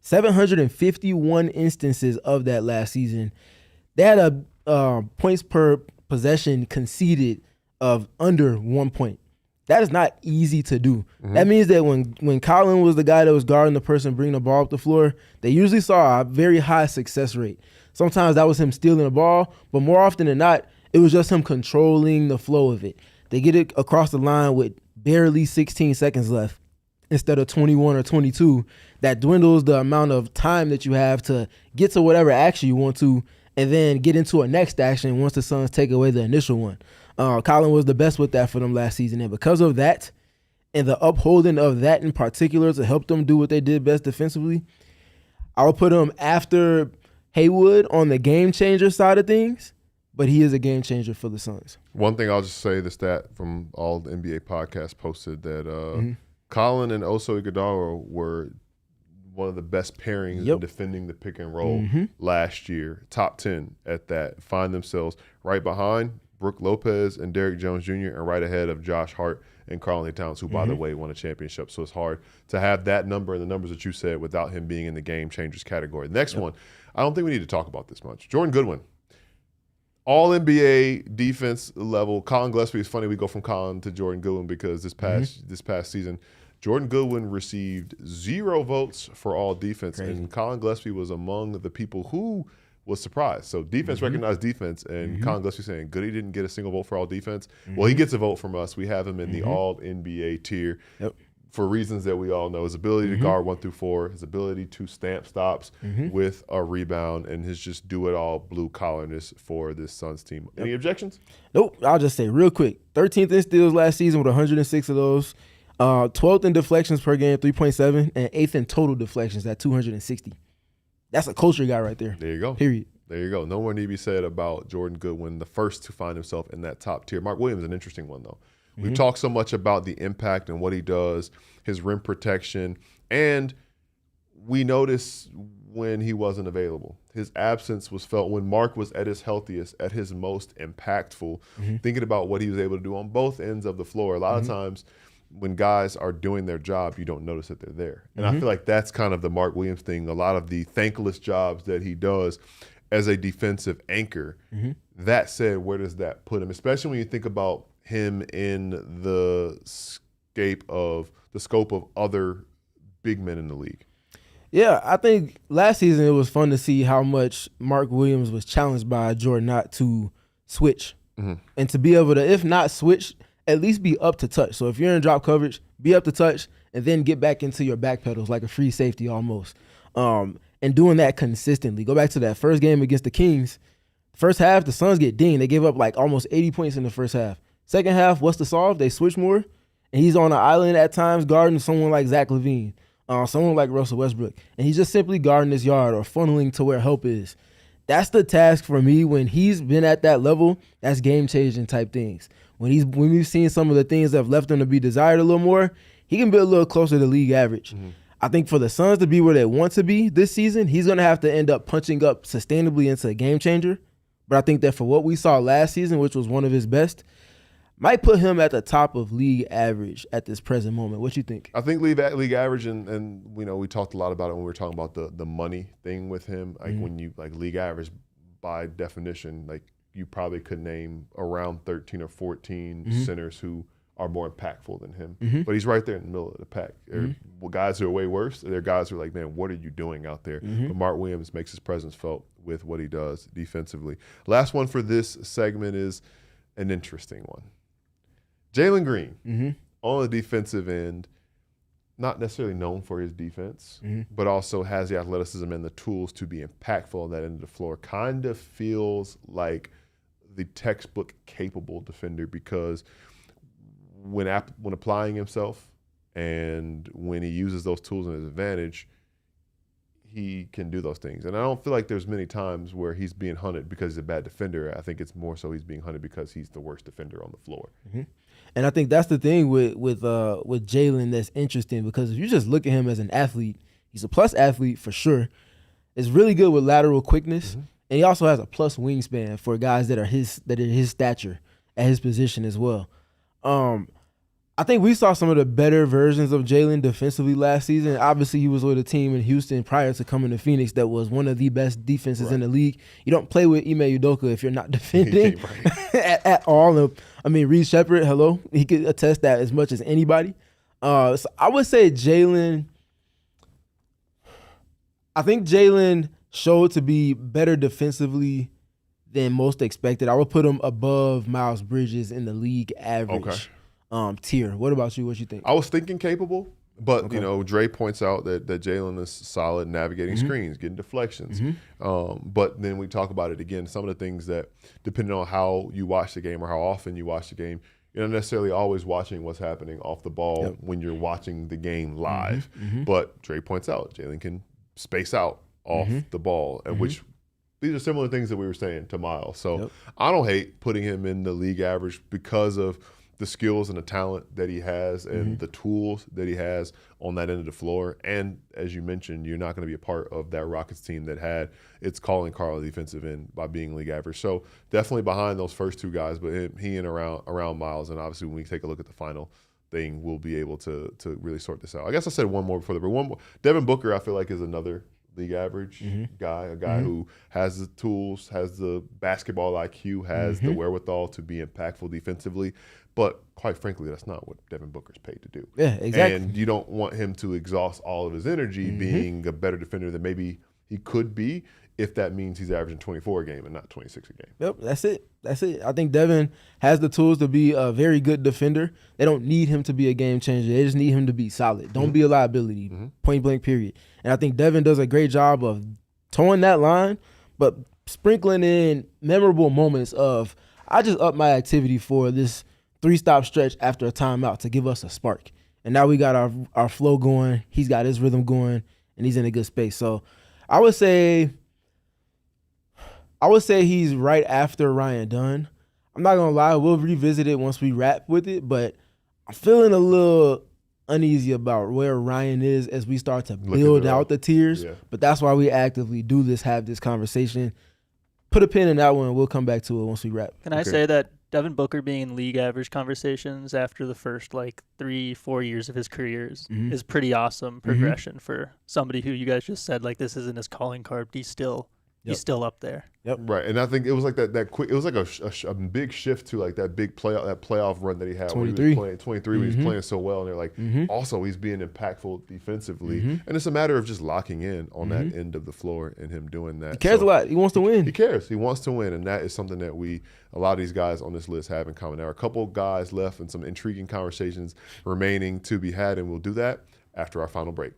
751 instances of that last season, they had a points per possession conceded of under 1 point. That is not easy to do. That means that when Collin was the guy that was guarding the person bringing the ball up the floor, they usually saw a very high success rate. Sometimes that was him stealing the ball, but more often than not, it was just him controlling the flow of it. They get it across the line with barely 16 seconds left instead of 21 or 22. That dwindles the amount of time that you have to get to whatever action you want to and then get into a next action once the Suns take away the initial one. Collin was the best with that for them last season. And because of that and the upholding of that in particular to help them do what they did best defensively, I would put him after Haywood on the game changer side of things. But he is a game changer for the Suns. One thing I'll just say, the stat from all the NBA podcasts posted that Collin and Oso Iguodala were one of the best pairings in defending the pick and roll last year. Top 10 at that. Find themselves right behind Brook Lopez and Derrick Jones Jr. and right ahead of Josh Hart and Karl-Anthony Towns, who, by the way, won a championship. So it's hard to have that number and the numbers that you said without him being in the game changers category. Next one, I don't think we need to talk about this much. Jordan Goodwin. All NBA defense level. Collin Gillespie is funny. We go from Collin to Jordan Goodwin because this past season, Jordan Goodwin received 0 votes for all defense, and Collin Gillespie was among the people who was surprised. So defense recognized defense, and Collin Gillespie saying, "Goody didn't get a single vote for all defense." Well, he gets a vote from us. We have him in the All NBA tier. For reasons that we all know, his ability to guard 1 through 4, his ability to stamp stops with a rebound, and his just do-it-all blue-collarness for this Suns team. Any objections? Nope. I'll just say real quick, 13th in steals last season with 106 of those. 12th in deflections per game, 3.7, and 8th in total deflections at 260. That's a culture guy right there. There you go. Period. There you go. No more need to be said about Jordan Goodwin, the first to find himself in that top tier. Mark Williams is an interesting one, though. We've talked so much about the impact and what he does, his rim protection, and we notice when he wasn't available. His absence was felt when Mark was at his healthiest, at his most impactful, thinking about what he was able to do on both ends of the floor. A lot of times when guys are doing their job, you don't notice that they're there. And I feel like that's kind of the Mark Williams thing, a lot of the thankless jobs that he does as a defensive anchor. That said, where does that put him? Especially when you think about him in the scope of other big men in the league. Yeah, I think last season it was fun to see how much Mark Williams was challenged by Jordan not to switch. And to be able to, if not switch, at least be up to touch. So if you're in drop coverage, be up to touch and then get back into your back pedals like a free safety almost. And doing that consistently. Go back to that first game against the Kings. First half, the Suns get dinged. They gave up like almost 80 points in the first half. Second half, what's the solve? They switch more. And he's on an island at times guarding someone like Zach LaVine, someone like Russell Westbrook. And he's just simply guarding his yard or funneling to where help is. That's the task for me when he's been at that level. That's game-changing type things. When we've seen some of the things that have left him to be desired a little more, he can be a little closer to league average. I think for the Suns to be where they want to be this season, he's going to have to end up punching up sustainably into a game changer. But I think that for what we saw last season, which was one of his best, might put him at the top of league average at this present moment. What you think? I think league average, and we talked a lot about it when we were talking about the money thing with him. Like when you like league average, by definition, like you probably could name around 13 or 14 centers who are more impactful than him. But he's right there in the middle of the pack. There are guys who are way worse. There are guys who are like, man, what are you doing out there? But Mark Williams makes his presence felt with what he does defensively. Last one for this segment is an interesting one. Jalen Green, on the defensive end, not necessarily known for his defense, but also has the athleticism and the tools to be impactful on that end of the floor. Kind of feels like the textbook capable defender because when applying himself and when he uses those tools in his advantage, he can do those things. And I don't feel like there's many times where he's being hunted because he's a bad defender. I think it's more so he's being hunted because he's the worst defender on the floor. And I think that's the thing with Jalen that's interesting because if you just look at him as an athlete, he's a plus athlete for sure. Is really good with lateral quickness, and he also has a plus wingspan for guys that are his stature at his position as well. I think we saw some of the better versions of Jalen defensively last season. Obviously, he was with a team in Houston prior to coming to Phoenix that was one of the best defenses in the league. You don't play with Ime Udoka if you're not defending at all. I mean, Reed Shepherd, hello. He could attest that as much as anybody. So I would say Jalen – I think Jalen showed to be better defensively than most expected. I would put him above Miles Bridges in the league average. Tier. What about you? What you think? I was thinking capable, but Dre points out that Jalen is solid navigating screens, getting deflections. But then we talk about it again. Some of the things that, depending on how you watch the game or how often you watch the game, you're not necessarily always watching what's happening off the ball when you're watching the game live. But Dre points out Jalen can space out off the ball, and which these are similar things that we were saying to Miles. So I don't hate putting him in the league average because of the skills and the talent that he has and the tools that he has on that end of the floor. And as you mentioned, you're not going to be a part of that Rockets team that had its calling card defensive end by being league average. So definitely behind those first two guys, but he and around Miles. And obviously when we take a look at the final thing, we'll be able to really sort this out. I guess I said one more before but one more. Devin Booker, I feel like, is another league average guy, a guy who has the tools, has the basketball IQ, has the wherewithal to be impactful defensively. But quite frankly, that's not what Devin Booker's paid to do. Yeah, exactly. And you don't want him to exhaust all of his energy being a better defender than maybe he could be if that means he's averaging 24 a game and not 26 a game. Yep, that's it. I think Devin has the tools to be a very good defender. They don't need him to be a game changer. They just need him to be solid. Don't be a liability, point blank, period. And I think Devin does a great job of towing that line, but sprinkling in memorable moments of, I just upped my activity for this 3-stop stretch after a timeout to give us a spark. And now we got our flow going. He's got his rhythm going, and he's in a good space. So I would say he's right after Ryan Dunn. I'm not going to lie. We'll revisit it once we wrap with it, but I'm feeling a little uneasy about where Ryan is as we start to build out the tiers. Yeah. But that's why we actively have this conversation. Put a pin in that one. We'll come back to it once we wrap. Can I say that Devin Booker being in league average conversations after the first 3-4 years of his career is pretty awesome progression for somebody who you guys just said this isn't his calling card. He's still up there. Yep. Right, and I think it was that quick. It was a big shift to that big playoff run that he had. 23. When he was playing 23. When he was playing so well, and they're also he's being impactful defensively, and it's a matter of just locking in on that end of the floor and him doing that. He cares a lot. He wants to win. He cares. He wants to win, and that is something that a lot of these guys on this list have in common. There are a couple guys left and some intriguing conversations remaining to be had, and we'll do that after our final break.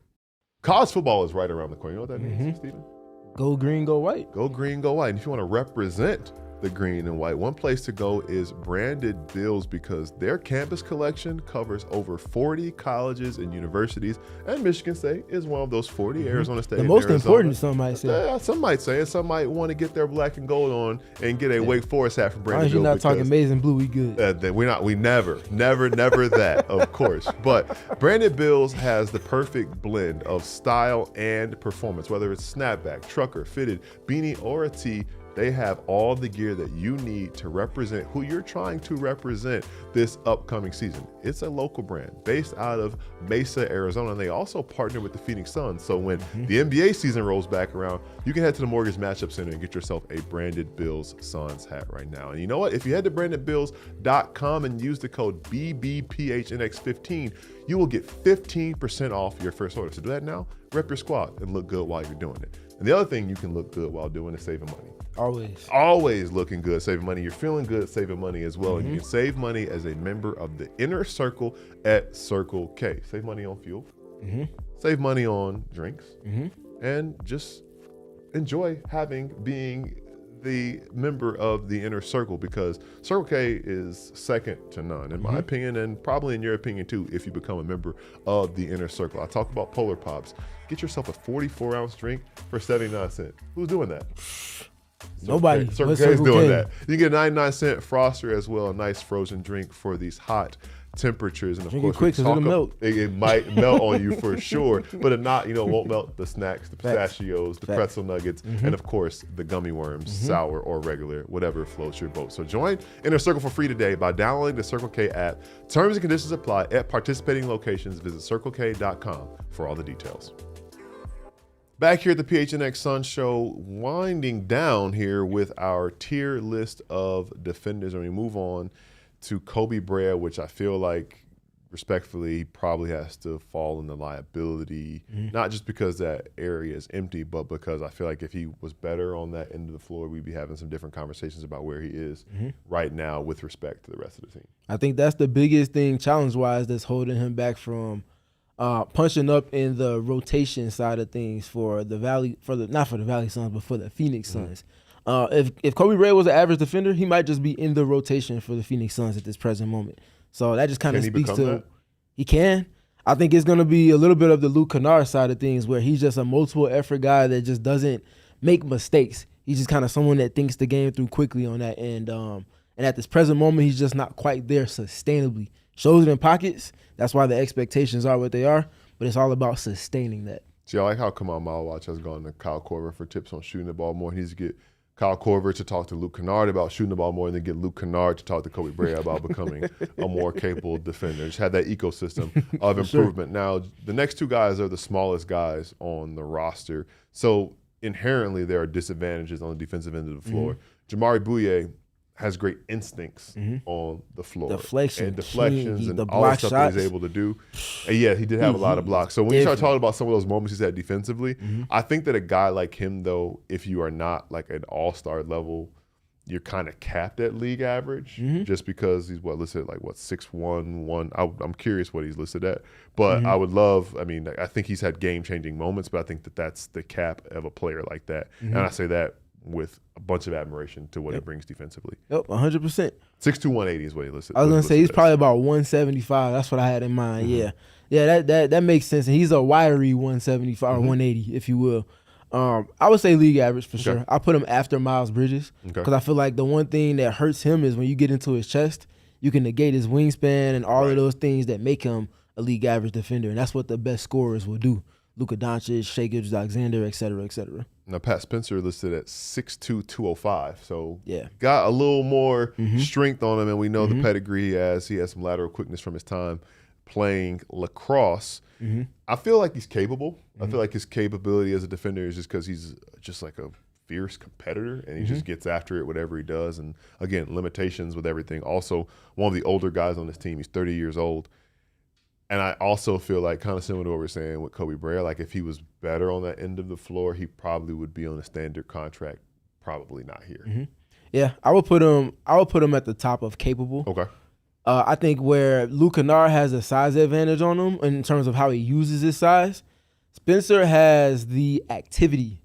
College football is right around the corner. You know what that means, Stephen? Go green, go white. Go green, go white. And if you want to represent the green and white, one place to go is Branded Bills, because their campus collection covers over 40 colleges and universities, and Michigan State is one of those 40. Arizona State, the most important, some might say. Yeah, some might say it. Some might want to get their black and gold on and get a Wake Forest hat from Branded Bills. You're not talking maize and blue, we good. We never that, of course. But Branded Bills has the perfect blend of style and performance, whether it's snapback, trucker, fitted, beanie, or a tee. They have all the gear that you need to represent who you're trying to represent this upcoming season. It's a local brand based out of Mesa, Arizona, and they also partner with the PHNX Suns. So when the NBA season rolls back around, you can head to the Mortgage Matchup Center and get yourself a Branded Bills Suns hat right now. And you know what? If you head to brandedbills.com and use the code BBPHNX15, you will get 15% off your first order. So do that now. Rep your squad and look good while you're doing it. And the other thing you can look good while doing is saving money. Always looking good, saving money. You're feeling good, saving money as well. And you can save money as a member of the Inner Circle at Circle K. Save money on fuel. Save money on drinks. And just enjoy being the member of the Inner Circle, because Circle K is second to none, in my opinion, and probably in your opinion too, if you become a member of the Inner Circle. I talk about Polar Pops. Get yourself a 44-ounce drink for 79 cents. Who's doing that? Nobody. Circle K is doing that. You can get a 99-cent Froster as well, a nice frozen drink for these hot temperatures. And of drink course, it quick because it'll melt. It might melt on you for sure, but if not, it won't melt the snacks, the pistachios, the pretzel nuggets, and of course, the gummy worms, sour or regular, whatever floats your boat. So join Inner Circle for free today by downloading the Circle K app. Terms and conditions apply at participating locations. Visit CircleK.com for all the details. Back here at the PHNX Suns show, winding down here with our tier list of defenders, and we move on to Kobe Bryant, which I feel like, respectfully, he probably has to fall in the liability, not just because that area is empty, but because I feel like if he was better on that end of the floor, we'd be having some different conversations about where he is right now with respect to the rest of the team. I think that's the biggest thing, challenge-wise, that's holding him back from punching up in the rotation side of things for the Valley, not for the Valley Suns, but for the PHNX Suns. If Kobe Bryant was an average defender, he might just be in the rotation for the PHNX Suns at this present moment. So that just kind of speaks to that? He can. I think it's going to be a little bit of the Luke Kennard side of things, where he's just a multiple effort guy that just doesn't make mistakes. He's just kind of someone that thinks the game through quickly on that end. And at this present moment, he's just not quite there sustainably. Shows it in pockets. That's why the expectations are what they are. But it's all about sustaining that. See, I like how Maluach has gone to Kyle Korver for tips on shooting the ball more. He needs to get Kyle Korver to talk to Luke Kennard about shooting the ball more, and then get Luke Kennard to talk to Kobe Bryant about becoming a more capable defender. Just have that ecosystem of improvement. Now, the next two guys are the smallest guys on the roster. So inherently, there are disadvantages on the defensive end of the floor. Jamari Bouye has great instincts on the floor. Deflections and all the stuff that he's able to do. And yeah, he did have a lot of blocks. So when you start talking about some of those moments he's had defensively, I think that a guy like him, though, if you are not like an all-star level, you're kind of capped at league average just because he's listed at 6'1", I'm curious what he's listed at. But I would love, I think he's had game-changing moments, but I think that that's the cap of a player like that. And I say that with a bunch of admiration to what he brings defensively. Yep, 100%. 6'2", 180 is what he listed. I was gonna say he's probably about 175. That's what I had in mind. Mm-hmm. Yeah, that makes sense. And he's a wiry 175 or 180, if you will. I would say league average for sure. I put him after Miles Bridges because I feel like the one thing that hurts him is when you get into his chest, you can negate his wingspan and all of those things that make him a league average defender, and that's what the best scorers will do. Luka Doncic, Shai Gilgeous-Alexander, et cetera, et cetera. Now, Pat Spencer listed at 6'2", 205, so got a little more strength on him, and we know the pedigree he has. He has some lateral quickness from his time playing lacrosse. I feel like he's capable. I feel like his capability as a defender is just because he's just like a fierce competitor, and he just gets after it, whatever he does. And, again, limitations with everything. Also, one of the older guys on this team, he's 30 years old. And I also feel like, kind of similar to what we're saying with Kobe Bryant, like if he was better on that end of the floor, he probably would be on a standard contract, probably not here. Yeah, I would put him at the top of capable. Okay. I think where Luke Kennard has a size advantage on him in terms of how he uses his size, Spencer has the activity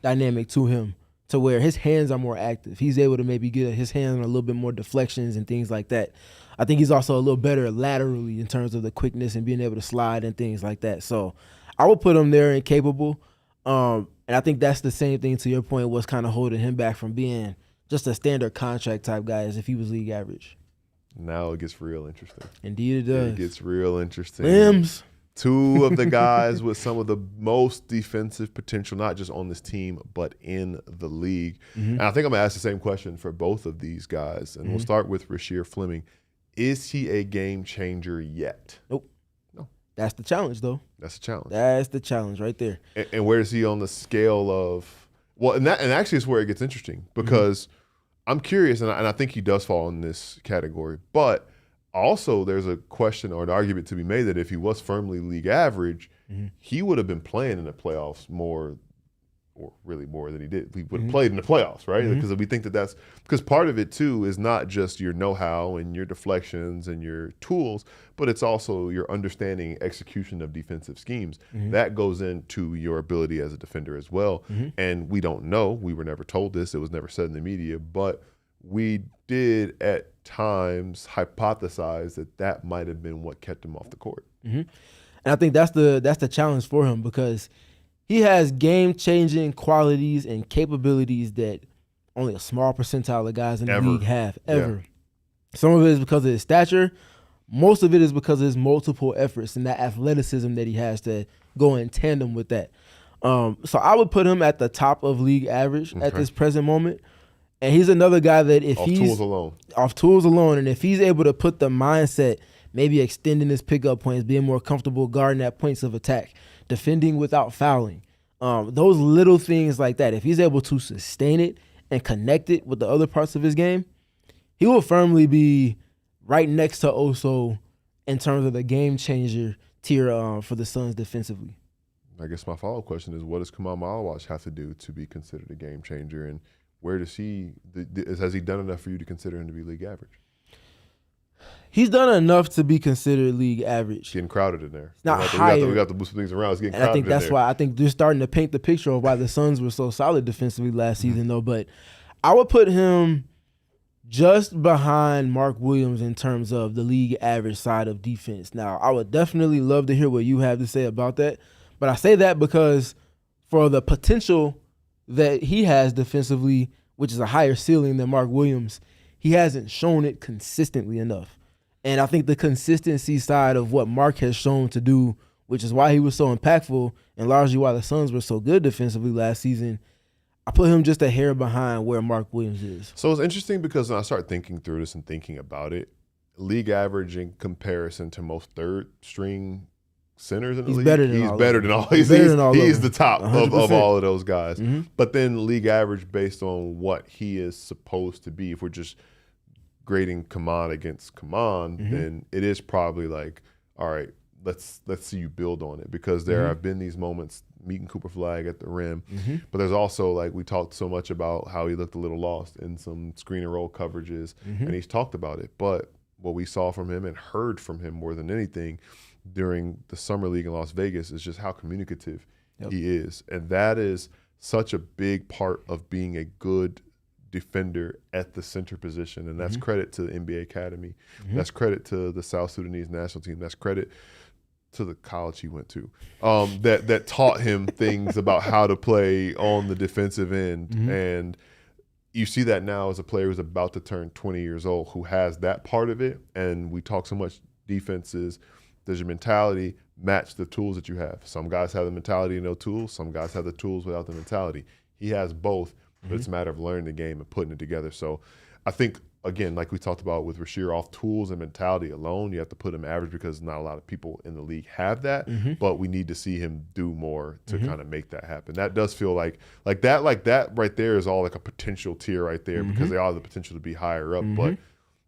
dynamic to him, to where his hands are more active. He's able to maybe get his hands on a little bit more deflections and things like that. I think he's also a little better laterally in terms of the quickness and being able to slide and things like that. So I would put him there and capable. And I think that's the same thing, to your point, what's kind of holding him back from being just a standard contract type guy as if he was league average. Now it gets real interesting. Indeed it does. It gets real interesting. Limbs. Two of the guys with some of the most defensive potential, not just on this team, but in the league. And I think I'm going to ask the same question for both of these guys. And we'll start with Rasheer Fleming. Is he a game changer yet? Nope. No. That's the challenge, though. That's a challenge. That's the challenge right there. And where is he on the scale of – well, and actually it's where it gets interesting because I'm curious, and I think he does fall in this category, but also there's a question or an argument to be made that if he was firmly league average, he would have been playing in the playoffs more – or really more than he did. He would have played in the playoffs, right? Because we think that's – because part of it, too, is not just your know-how and your deflections and your tools, but it's also your understanding execution of defensive schemes. That goes into your ability as a defender as well. And we don't know. We were never told this. It was never said in the media. But we did at times hypothesize that might have been what kept him off the court. And I think that's the challenge for him because – he has game-changing qualities and capabilities that only a small percentile of guys in the league have, ever. Yeah. Some of it is because of his stature. Most of it is because of his multiple efforts and that athleticism that he has to go in tandem with that. So I would put him at the top of league average at this present moment. And he's another guy that if he's off tools alone, and if he's able to put the mindset, maybe extending his pickup points, being more comfortable guarding at points of attack, defending without fouling, those little things like that, if he's able to sustain it and connect it with the other parts of his game, he will firmly be right next to Oso in terms of the game changer tier for the Suns defensively. I guess my follow-up question is, what does Khaman Maluach have to do to be considered a game changer, and where does has he done enough for you to consider him to be league average? He's done enough to be considered league average. Getting crowded in there. Not higher. We got to move some things around. It's getting crowded. I think that's why I think they're starting to paint the picture of why the Suns were so solid defensively last season, though. But I would put him just behind Mark Williams in terms of the league average side of defense. Now, I would definitely love to hear what you have to say about that. But I say that because for the potential that he has defensively, which is a higher ceiling than Mark Williams, he hasn't shown it consistently enough. And I think the consistency side of what Mark has shown to do, which is why he was so impactful and largely why the Suns were so good defensively last season, I put him just a hair behind where Mark Williams is. So it's interesting because when I start thinking through this and thinking about it, league average in comparison to most third-string centers in the league, he's better than all. He's the top of all of those guys. But then league average based on what he is supposed to be, if we're just grading Khaman against Khaman, then it is probably like, all right, let's see you build on it, because there have been these moments meeting Cooper Flag at the rim, but there's also, like, we talked so much about how he looked a little lost in some screen and roll coverages, and he's talked about it. But what we saw from him and heard from him more than anything during the summer league in Las Vegas is just how communicative he is, and that is such a big part of being a good defender at the center position, and that's credit to the NBA Academy. That's credit to the South Sudanese national team. That's credit to the college he went to, that taught him things about how to play on the defensive end. And you see that now as a player who's about to turn 20 years old, who has that part of it. And we talk so much defenses. Does your mentality match the tools that you have? Some guys have the mentality and no tools. Some guys have the tools without the mentality. He has both, but it's a matter of learning the game and putting it together. So I think, again, like we talked about with Rasheer, off tools and mentality alone, you have to put him average because not a lot of people in the league have that. But we need to see him do more to kind of make that happen. That does feel like that right there is all like a potential tier right there because they all have the potential to be higher up. But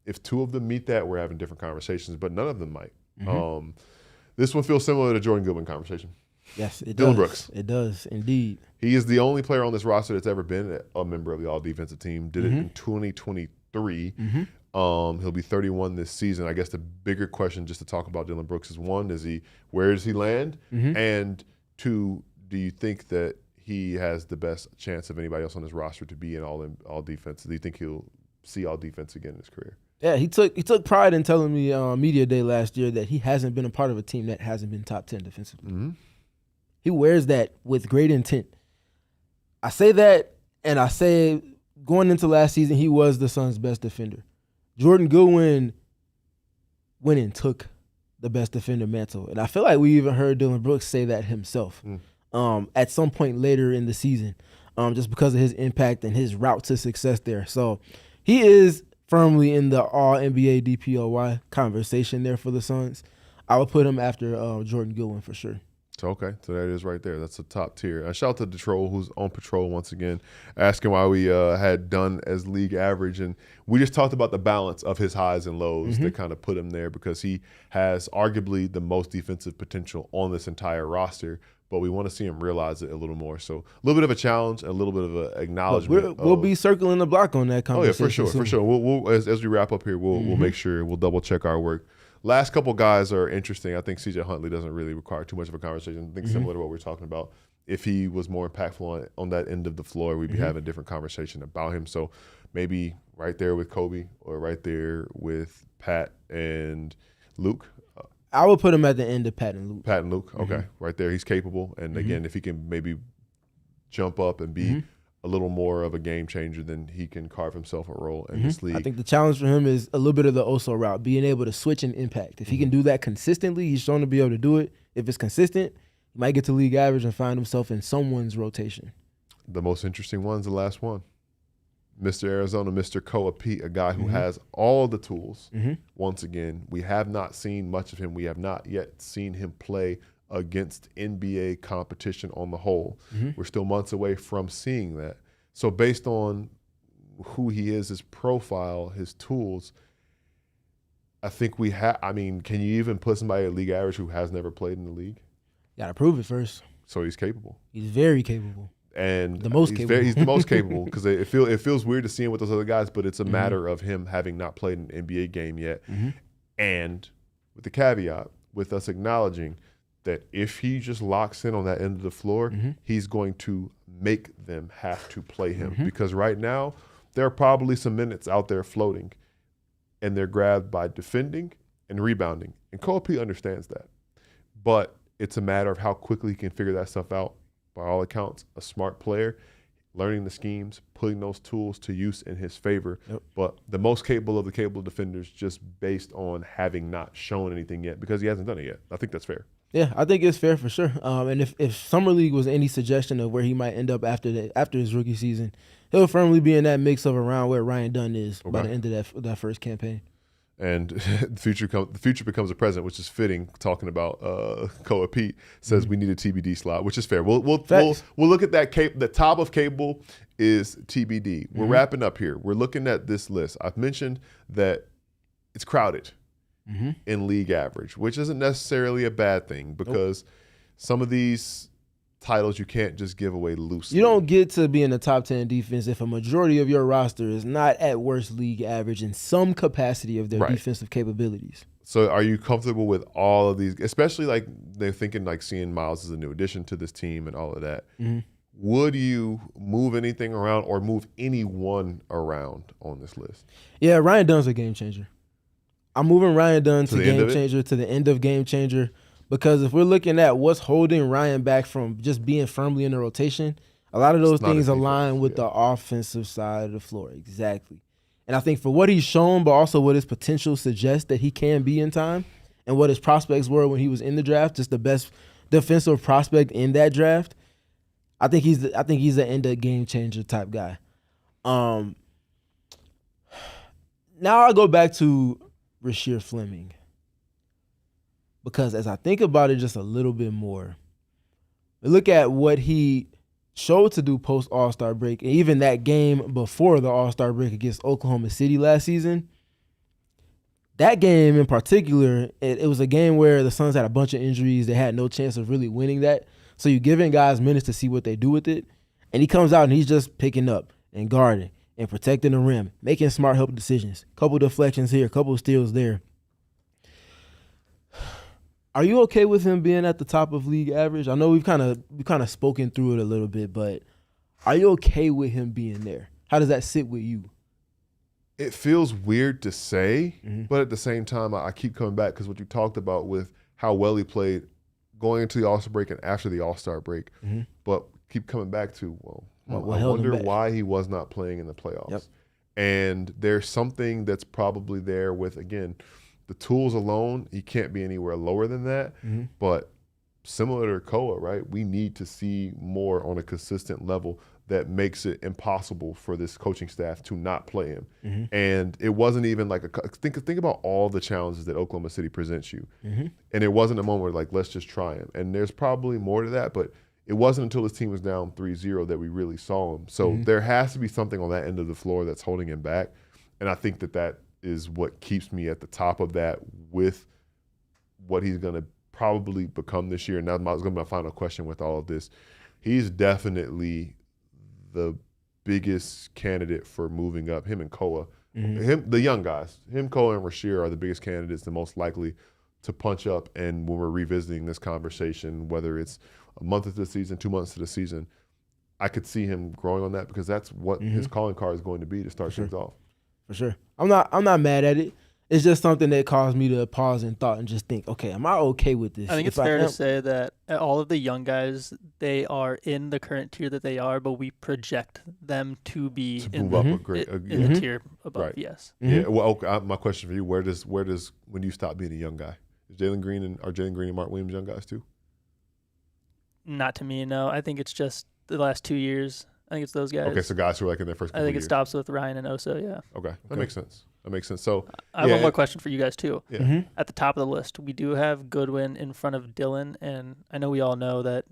if two of them meet that, we're having different conversations, but none of them might. This one feels similar to the Jordan Goodwin conversation. Yes, it Dillon does. Brooks. It does, indeed. He is the only player on this roster that's ever been a member of the all-defensive team. Did it in 2023. He'll be 31 this season. I guess the bigger question just to talk about Dillon Brooks is, one, where does he land? And two, do you think that he has the best chance of anybody else on this roster to be in all defense? Do you think he'll see all defense again in his career? Yeah, he took pride in telling me on Media Day last year that he hasn't been a part of a team that hasn't been top 10 defensively. He wears that with great intent. I say that, and I say going into last season, he was the Suns' best defender. Jordan Goodwin went and took the best defender mantle. And I feel like we even heard Dillon Brooks say that himself at some point later in the season, just because of his impact and his route to success there. So he is firmly in the all-NBA DPOY conversation there for the Suns. I would put him after Jordan Goodwin for sure. So that is right there. That's a top tier. Shout out to Detroit, who's on patrol once again, asking why we had done as league average. And we just talked about the balance of his highs and lows that kind of put him there because he has arguably the most defensive potential on this entire roster. But we want to see him realize it a little more. So a little bit of a challenge, a little bit of an acknowledgement. We'll be circling the block on that conversation. Oh, yeah, for sure. We'll as we wrap up here, we'll make sure we'll double check our work. Last couple guys are interesting. I think C.J. Huntley doesn't really require too much of a conversation. I think similar to what we're talking about. If he was more impactful on that end of the floor, we'd be having a different conversation about him. So maybe right there with Kobe or right there with Pat and Luke. I would put him at the end of Pat and Luke. Pat and Luke, okay. Right there, he's capable. And again, if he can maybe jump up and be a little more of a game changer, then he can carve himself a role in this league. I think the challenge for him is a little bit of the Oso route, being able to switch and impact. If he can do that consistently, he's shown to be able to do it. If it's consistent, he might get to league average and find himself in someone's rotation. The most interesting one's the last one. Mr. Arizona, Mr. Peat, a guy who has all the tools. Once again, we have not seen much of him. We have not yet seen him play against NBA competition on the whole. We're still months away from seeing that. So based on who he is, his profile, his tools, I think we have – I mean, can you even put somebody at league average who has never played in the league? Got to prove it first. So he's capable. He's very capable. And the most capable. He's the most capable because it feels weird to see him with those other guys, but it's a matter of him having not played an NBA game yet. And with the caveat, with us acknowledging that if he just locks in on that end of the floor, he's going to make them have to play him. Because right now, there are probably some minutes out there floating, and they're grabbed by defending and rebounding. And Peat understands that. But it's a matter of how quickly he can figure that stuff out. By all accounts, a smart player, learning the schemes, putting those tools to use in his favor. But the most capable of the capable defenders just based on having not shown anything yet because he hasn't done it yet. I think that's fair. Yeah, I think it's fair for sure. And if Summer League was any suggestion of where he might end up after his rookie season, he'll firmly be in that mix of around where Ryan Dunn is by the end of that first campaign. And the future becomes a present, which is fitting. Talking about Peat says we need a TBD slot, which is fair. We'll look at that. The top of cable is TBD. We're wrapping up here. We're looking at this list. I've mentioned that it's crowded in league average, which isn't necessarily a bad thing because some of these titles you can't just give away loosely. You don't get to be in the top 10 defense if a majority of your roster is not at worst league average in some capacity of their defensive capabilities. So are you comfortable with all of these, especially like they're thinking like seeing Miles as a new addition to this team and all of that? would you move anything around or move anyone around on this list? Yeah, Ryan Dunn's a game changer. I'm moving Ryan Dunn to game changer, to the end of game changer, because if we're looking at what's holding Ryan back from just being firmly in the rotation, a lot of those things align with the offensive side of the floor. Exactly. And I think for what he's shown, but also what his potential suggests that he can be in time, and what his prospects were when he was in the draft, just the best defensive prospect in that draft, I think he's an end of game changer type guy. Now I go back to Rasheer Fleming, because as I think about it just a little bit more, look at what he showed to do post All-Star break, and even that game before the All-Star break against Oklahoma City last season. That game in particular, it was a game where the Suns had a bunch of injuries. They had no chance of really winning that. So you're giving guys minutes to see what they do with it. And he comes out and he's just picking up and guarding and protecting the rim, making smart help decisions. Couple deflections here, couple steals there. Are you okay with him being at the top of league average? I know we've kind of spoken through it a little bit, but are you okay with him being there? How does that sit with you? It feels weird to say, but at the same time, I keep coming back because what you talked about with how well he played going into the All-Star break and after the All-Star break, but keep coming back to, I wonder why he was not playing in the playoffs. Yep. And there's something that's probably there with, again, the tools alone, he can't be anywhere lower than that. But similar to Koa, right, we need to see more on a consistent level that makes it impossible for this coaching staff to not play him. And it wasn't even like think about all the challenges that Oklahoma City presents you. And it wasn't a moment where like, let's just try him. And there's probably more to that, but it wasn't until his team was down 3-0 that we really saw him. So there has to be something on that end of the floor that's holding him back. And I think that is what keeps me at the top of that with what he's going to probably become this year. And that's going to be my final question with all of this. He's definitely the biggest candidate for moving up, him and Koa. The young guys, Koa and Rasheer are the biggest candidates, the most likely to punch up. And when we're revisiting this conversation, whether it's a month into the season, 2 months to the season, I could see him growing on that because that's what his calling card is going to be to start things off. For sure. I'm not mad at it. It's just something that caused me to pause and thought and just think, okay, am I okay with this? I think it's fair to say that all of the young guys, they are in the current tier that they are, but we project them to be in the tier above. Right. Yes. Yeah. Well, okay, my question for you: Where does when do you stop being a young guy? Is Jalen Green and Mark Williams young guys too? Not to me, no. I think it's just the last 2 years. I think it's those guys. Okay, so guys who are like in their first couple I think years. it stops with Ryan and Oso, yeah. Okay, that makes sense. So I have one more question for you guys too. Yeah. At the top of the list, we do have Goodwin in front of Dillon, and I know we all know that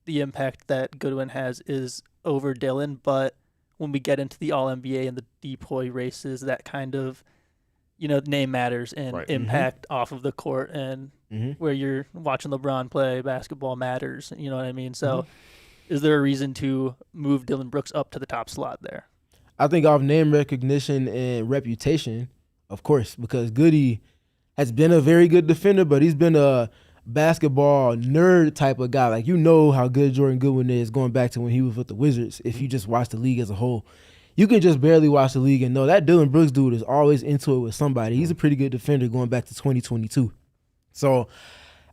the impact that Goodwin has is over Dillon, but when we get into the All-NBA and the DPOY races, that kind of, name matters and impact off of the court, and where you're watching LeBron play basketball matters, you know what I mean? So is there a reason to move Dillon Brooks up to the top slot there? I think off name recognition and reputation, of course, because Goody has been a very good defender, but he's been a basketball nerd type of guy. Like, how good Jordan Goodwin is going back to when he was with the Wizards. If you just watch the league as a whole, you can just barely watch the league and know that Dillon Brooks dude is always into it with somebody. He's a pretty good defender going back to 2022. So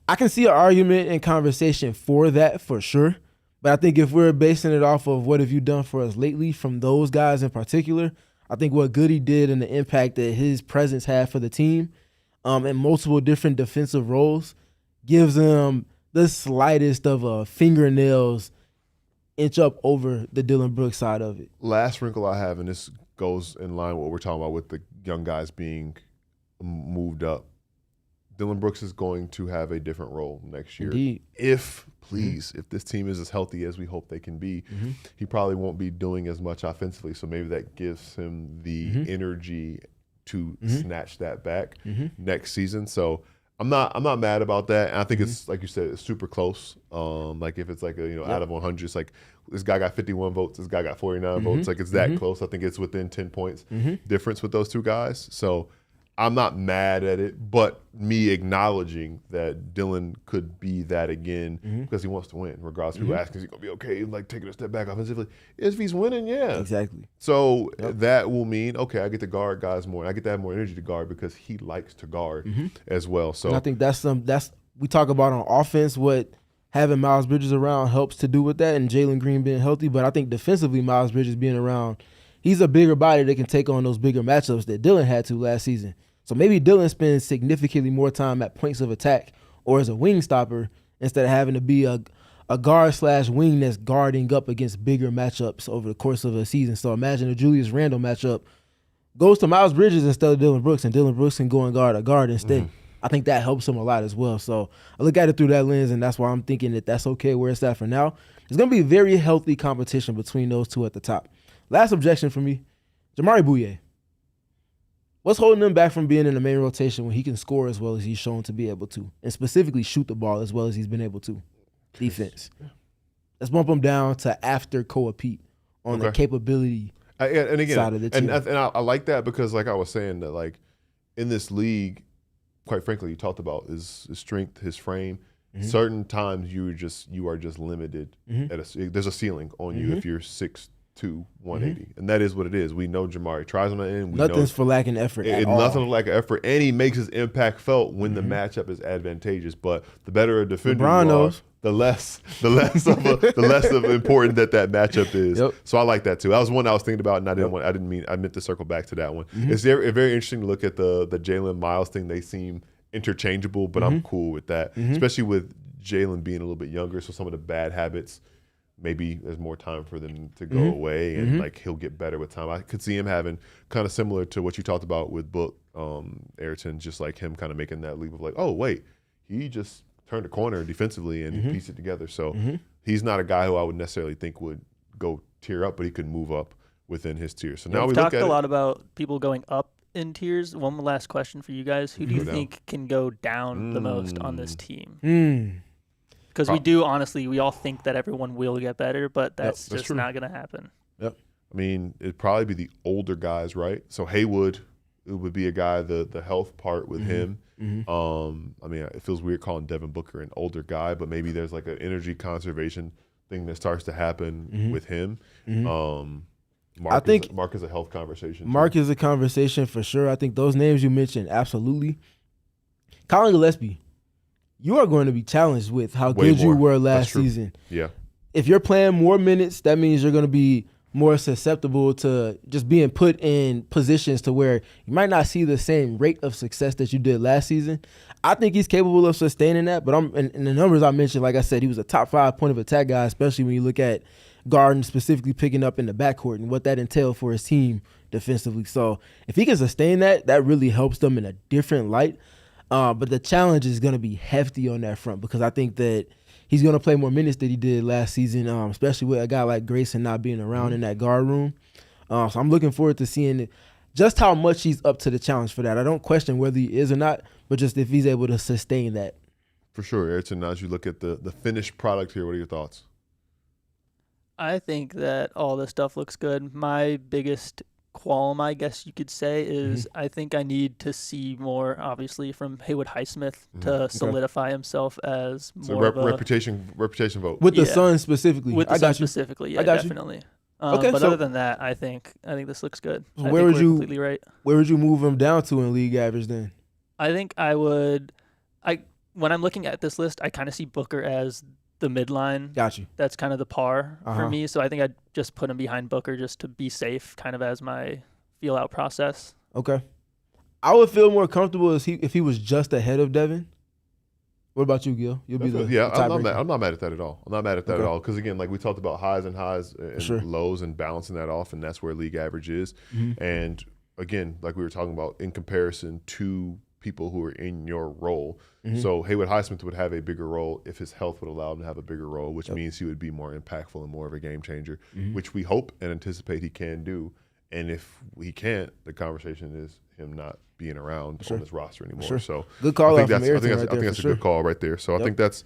I can see an argument and conversation for that for sure. But I think if we're basing it off of what have you done for us lately from those guys in particular, I think what Goody did and the impact that his presence had for the team in multiple different defensive roles gives him the slightest of fingernails inch up over the Dillon Brooks side of it. Last wrinkle I have, and this goes in line with what we're talking about with the young guys being moved up. Dillon Brooks is going to have a different role next year. Indeed. If this team is as healthy as we hope they can be, he probably won't be doing as much offensively. So maybe that gives him the energy to snatch that back next season. So I'm not mad about that. And I think it's like you said, it's super close. Like if it's like out of 100, it's like this guy got 51 votes, this guy got 49 votes. Like it's that close. I think it's within 10 points difference with those two guys. So I'm not mad at it, but me acknowledging that Dillon could be that again because he wants to win. Regardless, people asking, is he going to be okay, like taking a step back offensively? If he's winning, yeah. Exactly. So that will mean, okay, I get to guard guys more. And I get to have more energy to guard because he likes to guard as well. So and I think that's we talk about on offense what having Miles Bridges around helps to do with that, and Jalen Green being healthy. But I think defensively, Miles Bridges being around, he's a bigger body that can take on those bigger matchups that Dillon had to last season. So maybe Dillon spends significantly more time at points of attack or as a wing stopper instead of having to be a guard/wing that's guarding up against bigger matchups over the course of a season. So imagine a Julius Randle matchup goes to Miles Bridges instead of Dillon Brooks, and Dillon Brooks can go and guard a guard instead. I think that helps him a lot as well. So I look at it through that lens, and that's why I'm thinking that that's okay where it's at for now. There's going to be very healthy competition between those two at the top. Last objection for me, Jamari Bouye. What's holding him back from being in the main rotation when he can score as well as he's shown to be able to, and specifically shoot the ball as well as he's been able to? Defense. Let's bump him down to after Peat on the capability and again, side of the team. And I like that because, like I was saying, that like in this league, quite frankly, you talked about his strength, his frame. Certain times you are just limited. There's a ceiling on you if you're 6'2", 180, and that is what it is. We know Jamari tries on the end. Nothing's for lacking effort. Nothing for lack of effort, and he makes his impact felt when the matchup is advantageous. But the better a defender you are, the less of important that matchup is. So I like that too. That was one I was thinking about, and I meant to circle back to that one. It's very interesting to look at the Jalen Miles thing. They seem interchangeable, but I'm cool with that, especially with Jalen being a little bit younger. So some of the bad habits, maybe there's more time for them to go away, and like he'll get better with time. I could see him having kind of similar to what you talked about with Book, Aryton, just like him kind of making that leap of like, oh wait, he just turned a corner defensively and pieced it together. So he's not a guy who I would necessarily think would go tier up, but he could move up within his tier. So now we've we talked look at a lot about people going up in tiers. One last question for you guys: who do you think can go down the most on this team? Because we all think that everyone will get better, but that's just not going to happen. I mean, it'd probably be the older guys, right? So Haywood, it would be a guy, the health part with him. I mean, it feels weird calling Devin Booker an older guy, but maybe there's like an energy conservation thing that starts to happen with him. I think Mark is a health conversation. Mark is a conversation for sure. I think those names you mentioned, absolutely. Collin Gillespie, you are going to be challenged with how good you were last season. Yeah. If you're playing more minutes, that means you're going to be more susceptible to just being put in positions to where you might not see the same rate of success that you did last season. I think he's capable of sustaining that, but in the numbers I mentioned, like I said, he was a top 5 point of attack guy, especially when you look at Garden specifically picking up in the backcourt and what that entailed for his team defensively. So if he can sustain that, that really helps them in a different light. But the challenge is going to be hefty on that front because I think that he's going to play more minutes than he did last season, especially with a guy like Grayson not being around in that guard room. So I'm looking forward to seeing just how much he's up to the challenge for that. I don't question whether he is or not, but just if he's able to sustain that. For sure. Aryton, as you look at the finished product here, what are your thoughts? I think that all this stuff looks good. My biggest qualm, I guess you could say, is I think I need to see more, obviously, from Haywood Highsmith to solidify himself as more of a reputation vote with the Suns specifically. With the Suns specifically, yeah, definitely. But other than that, I think this looks good. Where would you completely right? Where would you move him down to in league average then? I think I would. When I'm looking at this list, I kind of see Booker as the midline. Got you. That's kind of the par for me. So I think I'd just put him behind Booker just to be safe, kind of as my feel out process. Okay. I would feel more comfortable if he was just ahead of Devin. What about you, Gil? You'll be I'm not mad at that at all. I'm not mad at that at all because again, like we talked about highs and lows and balancing that off, and that's where league average is. And again, like we were talking about, in comparison to people who are in your role. So Haywood Highsmith would have a bigger role if his health would allow him to have a bigger role, which means he would be more impactful and more of a game changer, which we hope and anticipate he can do. And if he can't, the conversation is him not being around on this roster anymore. So good call. I think that's a good call right there. So I think that's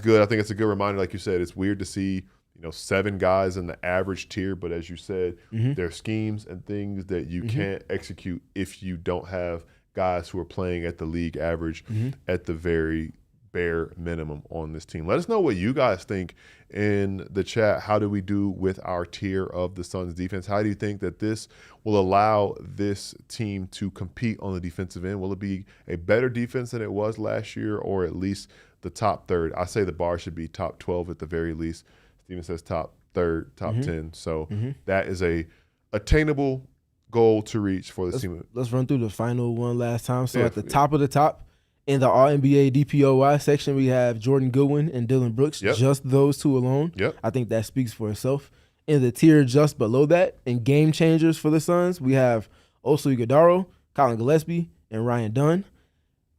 good. I think it's a good reminder. Like you said, it's weird to see 7 guys in the average tier, but as you said, there are schemes and things that you can't execute if you don't have guys who are playing at the league average at the very bare minimum on this team. Let us know what you guys think in the chat. How do we do with our tier of the Suns defense? How do you think that this will allow this team to compete on the defensive end? Will it be a better defense than it was last year, or at least the top third? I say the bar should be top 12 at the very least. Steven says top third, top 10. So that is a attainable goal to reach for this team. Let's run through the final one last time. So at the top of the top, in the All-NBA DPOY section, we have Jordan Goodwin and Dillon Brooks, just those two alone. I think that speaks for itself. In the tier just below that, in game changers for the Suns, we have Oso Ighodaro, Collin Gillespie, and Ryan Dunn,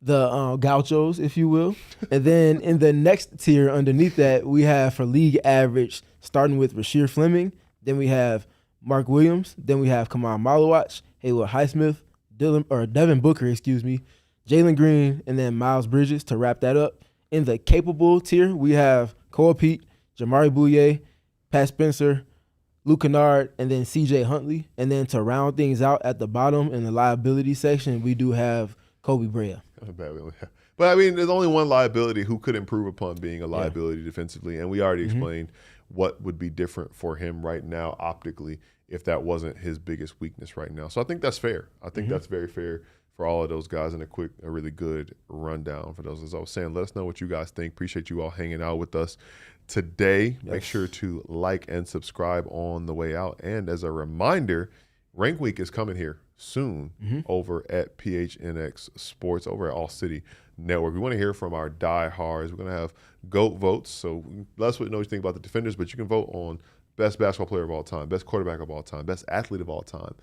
the gauchos, if you will. And then in the next tier underneath that, we have for league average, starting with Rasheer Fleming. Then we have Mark Williams. Then we have Khaman Maluach, Haywood Highsmith, Devin Booker, Jalen Green, and then Miles Bridges to wrap that up. In the capable tier, we have Peat, Jamari Bouye, Pat Spencer, Luke Kennard, and then C.J. Huntley. And then to round things out at the bottom in the liability section, we do have Kobe Brea. But, I mean, there's only one liability who could improve upon being a liability defensively, and we already explained what would be different for him right now optically if that wasn't his biggest weakness right now. So I think that's fair. I think that's very fair for all of those guys, and a really good rundown for those. As I was saying, let us know what you guys think. Appreciate you all hanging out with us today. Make sure to like and subscribe on the way out. And as a reminder, Rank Week is coming here soon over at PHNX Sports, over at All City Network. We want to hear from our diehards. We're going to have GOAT votes. So let us know what you think about the defenders, but you can vote on best basketball player of all time, best quarterback of all time, best athlete of all time,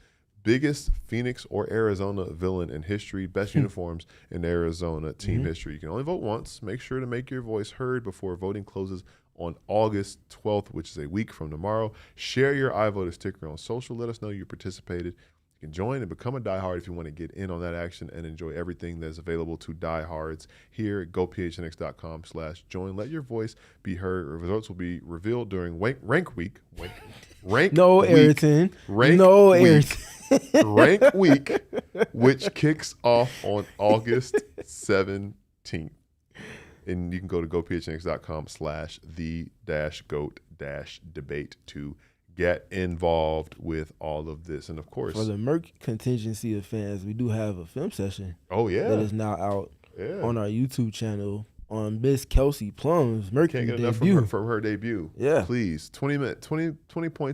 biggest Phoenix or Arizona villain in history, best uniforms in Arizona team history. You can only vote once. Make sure to make your voice heard before voting closes on August 12th, which is a week from tomorrow. Share your iVoter sticker on social. Let us know you participated. You can join and become a diehard if you want to get in on that action and enjoy everything that's available to diehards here at gophnx.com/join. Let your voice be heard. Results will be revealed during Rank Week. No, Aryton. No, Aryton. Rank Week, which kicks off on August 17th. And you can go to gophnx.com/the-goat-debate to get involved with all of this. And, of course, for the Merc contingency of fans, we do have a film session. Oh, yeah. That is now out on our YouTube channel on Miss Kelsey Plum's Merc Can't get debut. enough from her debut. Yeah. Please. 20 points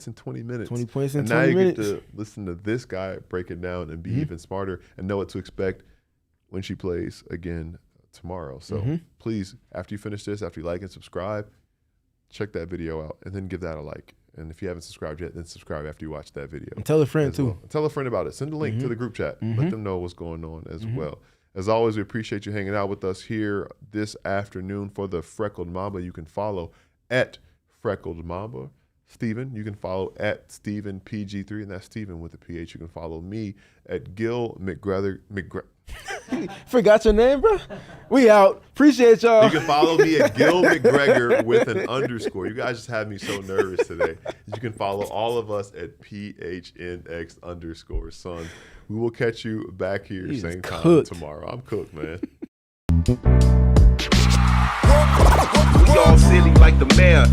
in 20 minutes. 20 points in 20 minutes. And now you get to listen to this guy break it down and be even smarter and know what to expect when she plays again tomorrow. So please, after you finish this, after you like and subscribe, check that video out and then give that a like. And if you haven't subscribed yet, then subscribe after you watch that video. And tell a friend too. Well. Tell a friend about it. Send a link to the group chat. Let them know what's going on as well. As always, we appreciate you hanging out with us here this afternoon for the Freckled Mamba. You can follow at Freckled Mamba. Steven, you can follow at StevenPG3, and that's Steven with a PH. You can follow me at Gil McGregor. Forgot your name, bro? We out. Appreciate y'all. You can follow me at Gil McGregor with an underscore. You guys just have me so nervous today. You can follow all of us at PHNX_Suns. We will catch you back here same time tomorrow. I'm cooked, man. We all silly like the mayor.